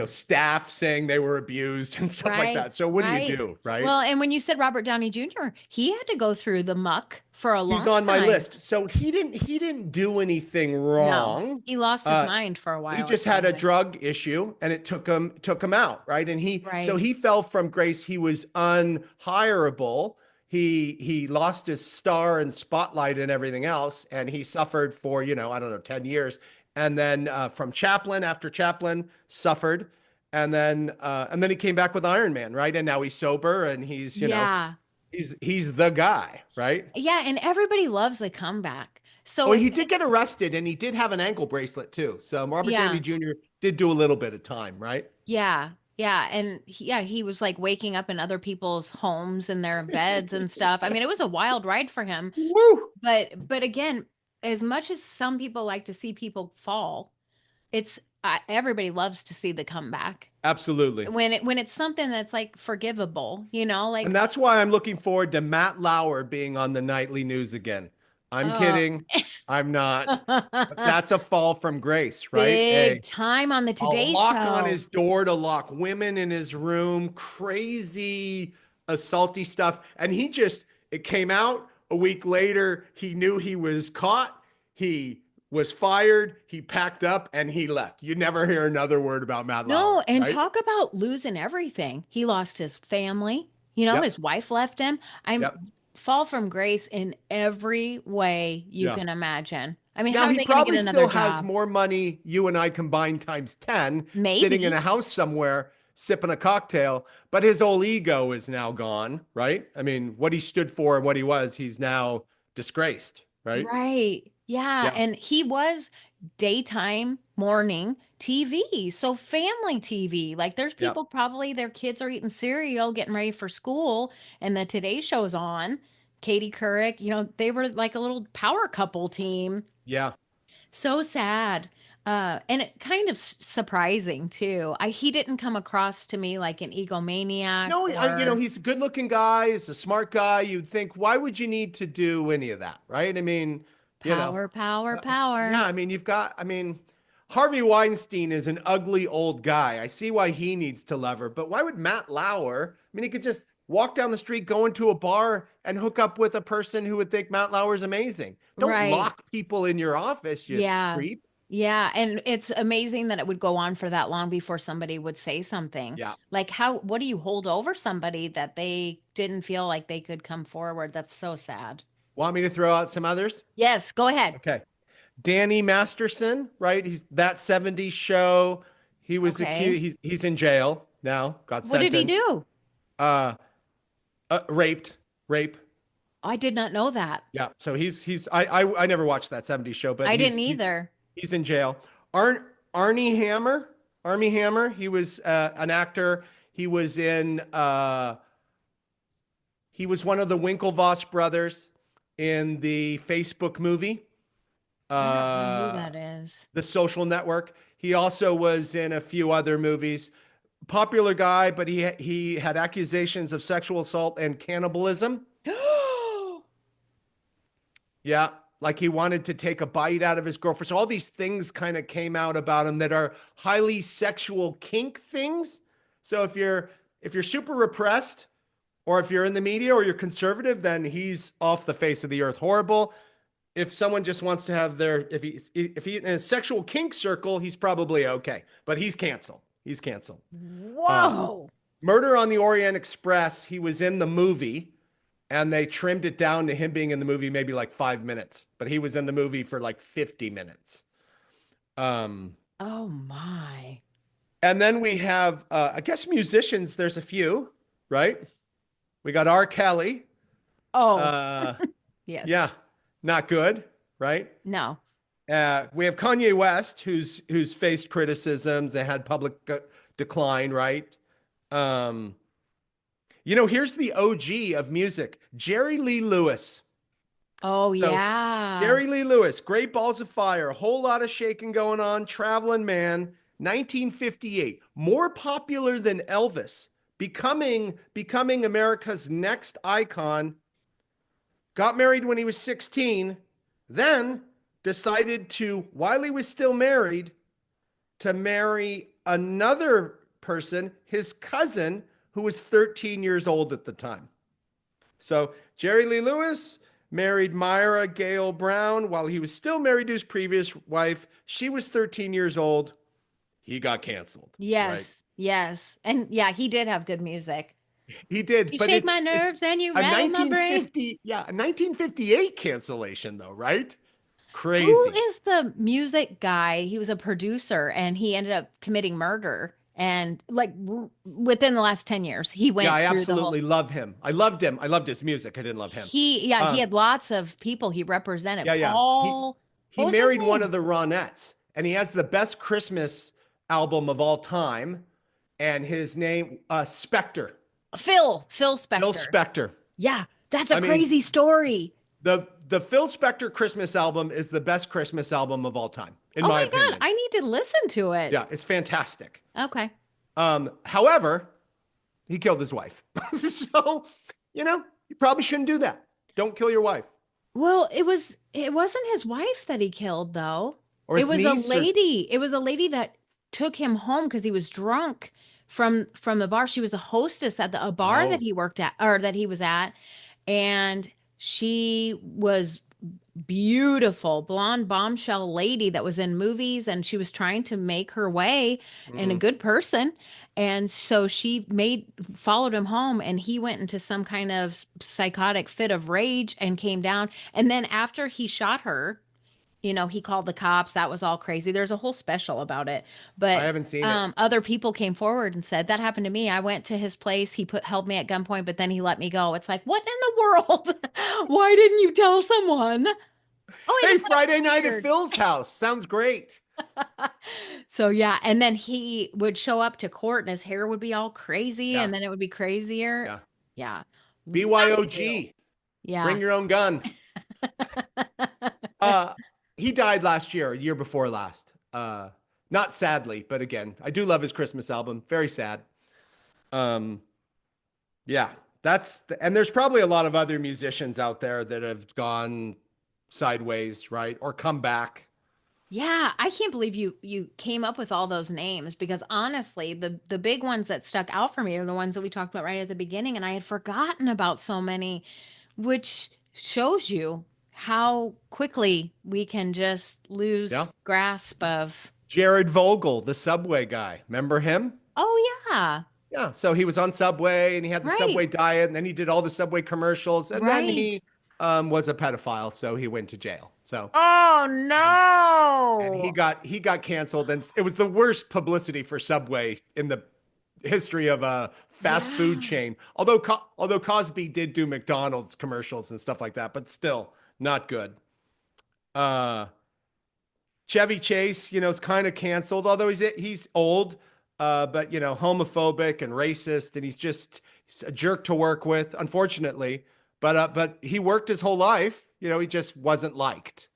B: staff saying they were abused and stuff like
A: Right,
B: that. So what do you
A: right.
B: do, right?
A: Well, and when you said Robert Downey Jr., he had to go through the muck for a
B: He's
A: long
B: on my
A: time.
B: list. So he didn't do anything
A: No,
B: wrong.
A: he lost his
B: Uh,
A: mind for a
B: he
A: while, it
B: just had
A: sounds
B: a
A: like.
B: drug issue and it took him out, right? And so
A: Right.
B: he fell from grace. He was unhireable. He lost his star and spotlight and everything else, and he suffered for, I don't know, 10 years. And then from Chaplin, after Chaplin suffered, and then he came back with Iron Man, right? And now he's sober and
A: Yeah.
B: he's the guy, right?
A: Yeah, and everybody loves the comeback. So
B: Oh,
A: it's
B: he did get arrested and he did have an ankle bracelet too. So Robert Downey
A: yeah.
B: Jr. did do a little bit of time, right?
A: Yeah. Yeah, and he was like waking up in other people's homes in their beds and stuff. I mean, it was a wild ride for him.
B: Woo!
A: But again, as much as some people like to see people fall, it's everybody loves to see the comeback.
B: Absolutely.
A: When it's something that's like forgivable,
B: And
A: like
B: that's why I'm looking forward to Matt Lauer being on the nightly news again. I'm
A: oh,
B: kidding. I'm not. But that's a fall from grace, right?
A: big time on the
B: A
A: Today
B: lock on
A: Show.
B: his door to lock women in his room, crazy, assaulty stuff. And it came out a week later. He knew he was caught. He was fired. He packed up and he left. You never hear another word about Matt
A: No,
B: Lauer,
A: and
B: right?
A: talk about losing everything. He lost his family. His
B: Yep.
A: wife left him. I'm
B: Yep.
A: fall from grace in every way you
B: Yeah.
A: can imagine. I mean,
B: Now
A: how are
B: he
A: they going to get
B: probably
A: another
B: still has
A: job?
B: more money, you and I combined times 10, sitting in
A: Maybe.
B: a house somewhere sipping a cocktail, but his whole ego is now gone, right? I mean, what he stood for and what he was, he's now disgraced, right?
A: Right. Yeah.
B: Yeah.
A: And he was daytime, morning TV. So family TV. Like there's
B: Yeah.
A: people probably their kids are eating cereal, getting ready for school, and the Today Show's on. Katie Couric, they were like a little power couple team.
B: Yeah.
A: So sad. And it kind of surprising too. He didn't come across to me like an egomaniac
B: No,
A: or
B: he's a good-looking guy. He's a smart guy. You'd think, why would you need to do any of that, right? I mean, you know,
A: power, power,
B: yeah.
A: power.
B: I mean, Harvey Weinstein is an ugly old guy. I see why he needs to lever, but why would Matt Lauer? I mean, he could just walk down the street, go into a bar, and hook up with a person who would think Matt Lauer is amazing. Don't
A: Right.
B: lock people in your office, you
A: Yeah.
B: creep.
A: Yeah. And it's amazing that it would go on for that long before somebody would say something.
B: Yeah.
A: Like, what do you hold over somebody that they didn't feel like they could come forward? That's so sad.
B: Want me to throw out some others?
A: Yes, go ahead.
B: Okay. Danny Masterson, right? He's that 70s show. He was
A: Okay.
B: accused. He's in jail now. Got
A: What did he
B: sentenced.
A: do?
B: Uh, rape.
A: I did not know that.
B: Yeah. So I never watched that 70s show, but
A: I didn't either.
B: he's in jail. Arnie Hammer, Army Hammer. He was an actor. He was in. He was one of the Winklevoss brothers in the Facebook movie,
A: I don't know who
B: uh,
A: that is.
B: The Social Network. He also was in a few other movies. Popular guy, but he had accusations of sexual assault and cannibalism. Yeah, like he wanted to take a bite out of his girlfriend. So all these things kind of came out about him that are highly sexual kink things. So if you're super repressed, or if you're in the media or you're conservative, then he's off the face of the earth. Horrible. If someone just wants to have if he in a sexual kink circle, he's probably okay. But he's canceled. He's canceled. Uh,
A: Whoa.
B: Murder on the Orient Express. He was in the movie, and they trimmed it down to him being in the movie maybe like 5 minutes, but he was in the movie for like 50 minutes.
A: Oh my.
B: And then we have, I guess, musicians. There's a few, right? We got R. Kelly.
A: Oh,
B: Uh,
A: yes.
B: yeah, not good, right?
A: No.
B: We have Kanye West, who's faced criticisms and had public decline, right? Um, here's the OG of music, Jerry Lee Lewis.
A: Oh,
B: So
A: yeah.
B: Jerry Lee Lewis, Great Balls of Fire, a whole lot of shaking going on, Traveling Man, 1958, more popular than Elvis, becoming America's next icon. Got married when he was 16, then decided to, while he was still married, to marry another person, his cousin, who was 13 years old at the time. So Jerry Lee Lewis married Myra Gale Brown while he was still married to his previous wife. She was 13 years old. He got canceled, right?
A: Yes. Yes. And yeah, he did have good music.
B: He did,
A: You
B: but
A: shake
B: it's
A: my
B: it's
A: nerves and you
B: a
A: rattle my brain.
B: 1950, yeah, a 1958 cancellation though, right?
A: Who
B: Crazy.
A: is the music guy? He was a producer and he ended up committing murder. And like within the last 10 years, he
B: Yeah,
A: went
B: I
A: through the whole.
B: absolutely love him. I loved him. I loved his music. I didn't love him.
A: Yeah, he
B: Um,
A: had lots of people he represented.
B: yeah, yeah. He
A: Paul,
B: he
A: what was his
B: married one
A: name?
B: of the Ronettes, and he has the best Christmas album of all time. And his name, Spectre,
A: Phil
B: Bill
A: Spector.
B: Spector.
A: Yeah, that's a
B: I mean,
A: crazy story.
B: the Phil Spector Christmas album is the best Christmas album of all time, in
A: Oh
B: my
A: my God,
B: opinion.
A: I need to listen to it.
B: Yeah, it's fantastic.
A: Okay.
B: However, he killed his wife. So, you probably shouldn't do that. Don't kill your wife.
A: Well, it wasn't his wife that he killed though.
B: Or
A: It
B: his
A: was a
B: niece, or
A: lady. It was a lady that took him home because he was drunk from the bar. She was a hostess at a bar that
B: oh,
A: he worked at or that he was at, and she was beautiful blonde bombshell lady that was in movies and she was trying to make her way and a
B: mm,
A: good person, and so she made followed him home and he went into some kind of psychotic fit of rage and came down, and then after he shot her, he called the cops. That was all crazy. There's a whole special about it.
B: I
A: But
B: haven't seen it.
A: other people came forward and said that happened to me. I went to his place. He held me at gunpoint, but then he let me go. It's like, what in the world? Why didn't you tell someone? Oh, I
B: Hey,
A: just thought it
B: Friday
A: was
B: night at
A: weird.
B: Phil's house. Sounds great.
A: So yeah, and then he would show up to court and his hair would be all crazy,
B: Yeah,
A: and then it would be crazier.
B: yeah.
A: Yeah. Wild.
B: BYOG.
A: Yeah.
B: Bring your own gun. Uh, he died last year, a year before last. Not sadly, but again, I do love his Christmas album. Very sad. Um, yeah, and there's probably a lot of other musicians out there that have gone sideways, right? Or come back.
A: Yeah, I can't believe you came up with all those names because honestly, the big ones that stuck out for me are the ones that we talked about right at the beginning, and I had forgotten about so many, which shows you how quickly we can just
B: Yeah.
A: lose grasp of.
B: Jared Vogel, the Subway guy. Remember him?
A: Oh yeah,
B: Yeah. So he was on Subway and he had the
A: right,
B: Subway diet, and then he did all the Subway commercials, and then
A: right.
B: he was a pedophile, so he went to jail. So
A: Oh
B: and and he
A: no.
B: got canceled, and it was the worst publicity for Subway in the history of a fast food
A: Yeah.
B: chain. Although Cosby did do McDonald's commercials and stuff like that, but still not good. Uh, Chevy Chase, is kind of canceled, although he's old, but homophobic and racist, and he's a jerk to work with, unfortunately. But he worked his whole life. He just wasn't liked.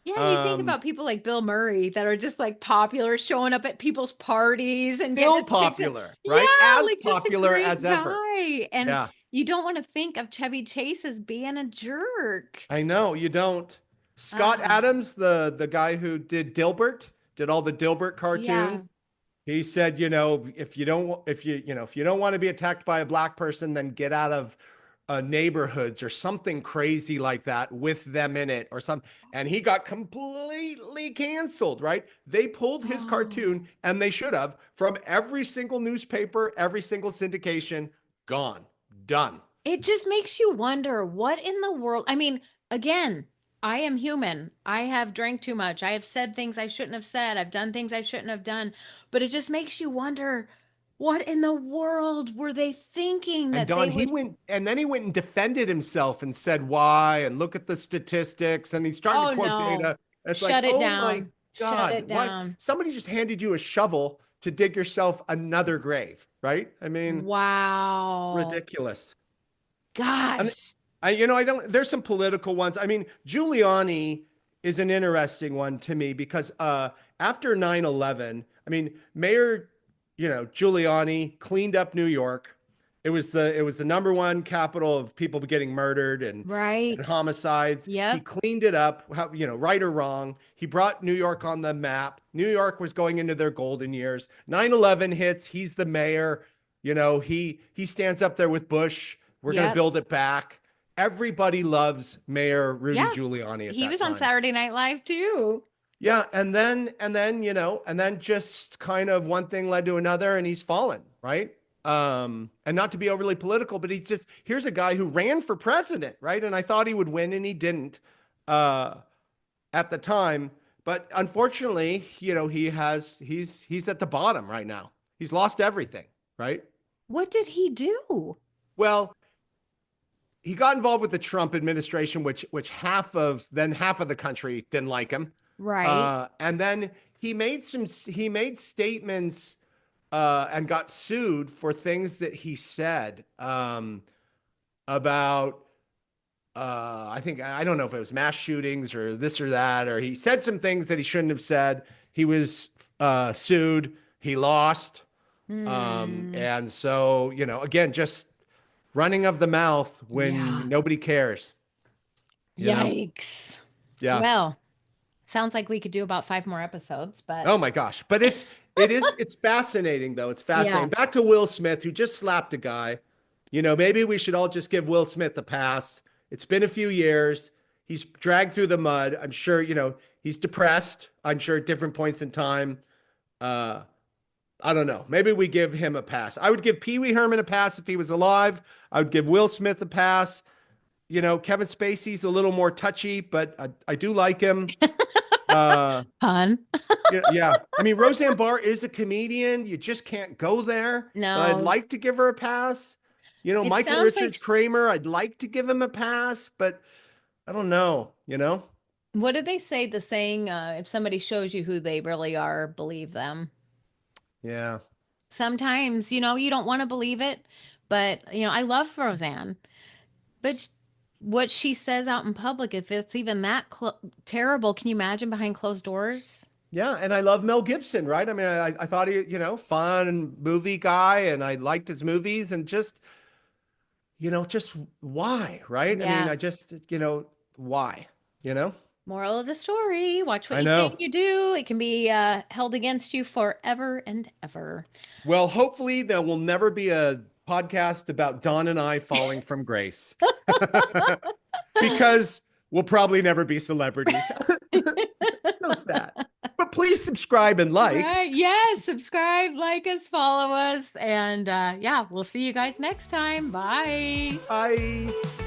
A: Yeah, you think
B: Um,
A: about people like Bill Murray that are just like popular, showing up at people's parties and getting
B: Still
A: us pictures.
B: popular, right?
A: Yeah,
B: As
A: like just a
B: popular as
A: great
B: ever.
A: guy. And
B: Yeah,
A: you don't want to think of Chevy Chase as being a jerk.
B: I know you don't. Scott
A: Ah,
B: Adams, the guy who did all the Dilbert
A: yeah.
B: cartoons. He said, if you don't want to be attacked by a black person, then get out of neighborhoods or something crazy like that with them in it or something. And he got completely canceled, right? They pulled his
A: Oh.
B: cartoon, and they should have, from every single newspaper, every single syndication, gone, done.
A: It just makes you wonder what in the world. I mean, again, I am human. I have drank too much. I have said things I shouldn't have said. I've done things I shouldn't have done. But it just makes you wonder what in the world were they thinking
B: And
A: that
B: Don,
A: they
B: he
A: would.
B: went and then he went and defended himself and said why and look at the statistics, and he's trying to
A: Oh
B: quote
A: no.
B: data. And it's like,
A: Shut it
B: oh my
A: down. Shut
B: God,
A: it
B: what?
A: down.
B: Somebody just handed you a shovel to dig yourself another grave, right? I mean,
A: Wow.
B: ridiculous. And
A: Gosh.
B: I don't, there's some political ones. I mean, Giuliani is an interesting one to me because after 9/11, I mean, Mayor, Giuliani cleaned up New York. It was the number one capital of people getting murdered and
A: Right.
B: homicides. He
A: Yep.
B: cleaned it up, right or wrong. He brought New York on the map. New York was going into their golden years. 9/11 hits, he's the mayor. He stands up there with Bush. We're going to
A: Yep.
B: build it back. Everybody loves Mayor Rudy
A: Yeah.
B: Giuliani at
A: He
B: that
A: was on
B: time.
A: Saturday Night Live too.
B: Yeah, and then just kind of one thing led to another, and he's fallen, right? And not to be overly political, but here's a guy who ran for president, right? And I thought he would win, and he didn't uh, at the time. But unfortunately, he's at the bottom right now. He's lost everything, right?
A: What did he do?
B: Well, he got involved with the Trump administration, which half of the country didn't like him.
A: Right.
B: And then he made statements and got sued for things that he said about I don't know if it was mass shootings or this or that, or he said some things that he shouldn't have said. He was sued. He lost.
A: Hmm.
B: And so, again, just running of the mouth when
A: Yeah.
B: nobody cares, you know?
A: Yikes.
B: Yeah.
A: Well, sounds like we could do about 5 more episodes,
B: Oh
A: but
B: my gosh. But it's fascinating though. It's
A: yeah.
B: fascinating. Back to Will Smith, who just slapped a guy. Maybe we should all just give Will Smith a pass. It's been a few years. He's dragged through the mud. I'm sure, he's depressed. I'm sure at different points in time. Uh, I don't know. Maybe we give him a pass. I would give Pee Wee Herman a pass if he was alive. I would give Will Smith a pass. Kevin Spacey's a little more touchy, but I do like him. Uh,
A: Pun.
B: yeah. I mean, Roseanne Barr is a comedian. You just can't go there. But I'd
A: No,
B: like to give her a pass.
A: it
B: Michael
A: sounds like
B: Richards Kramer, I'd like to give him a pass, but I don't know.
A: what did they say? The saying, if somebody shows you who they really are, believe them.
B: Yeah.
A: Sometimes, you don't want to believe it, but, I love Roseanne. But what she says out in public, if it's even that terrible, can you imagine behind closed doors?
B: Yeah. And I love Mel Gibson, right? I mean, I thought he, fun movie guy, and I liked his movies, and just why, right? I mean,
A: Yeah.
B: I just, why, you know?
A: Moral of the story, watch what
B: I
A: you say
B: know.
A: and you do. It can be held against you forever and ever.
B: Well, hopefully there will never be a podcast about Dawn and I falling from grace because we'll probably never be celebrities. So sad. But please subscribe and like.
A: Right. Yes. Subscribe, like us, follow us. And yeah, we'll see you guys next time. Bye.
B: Bye.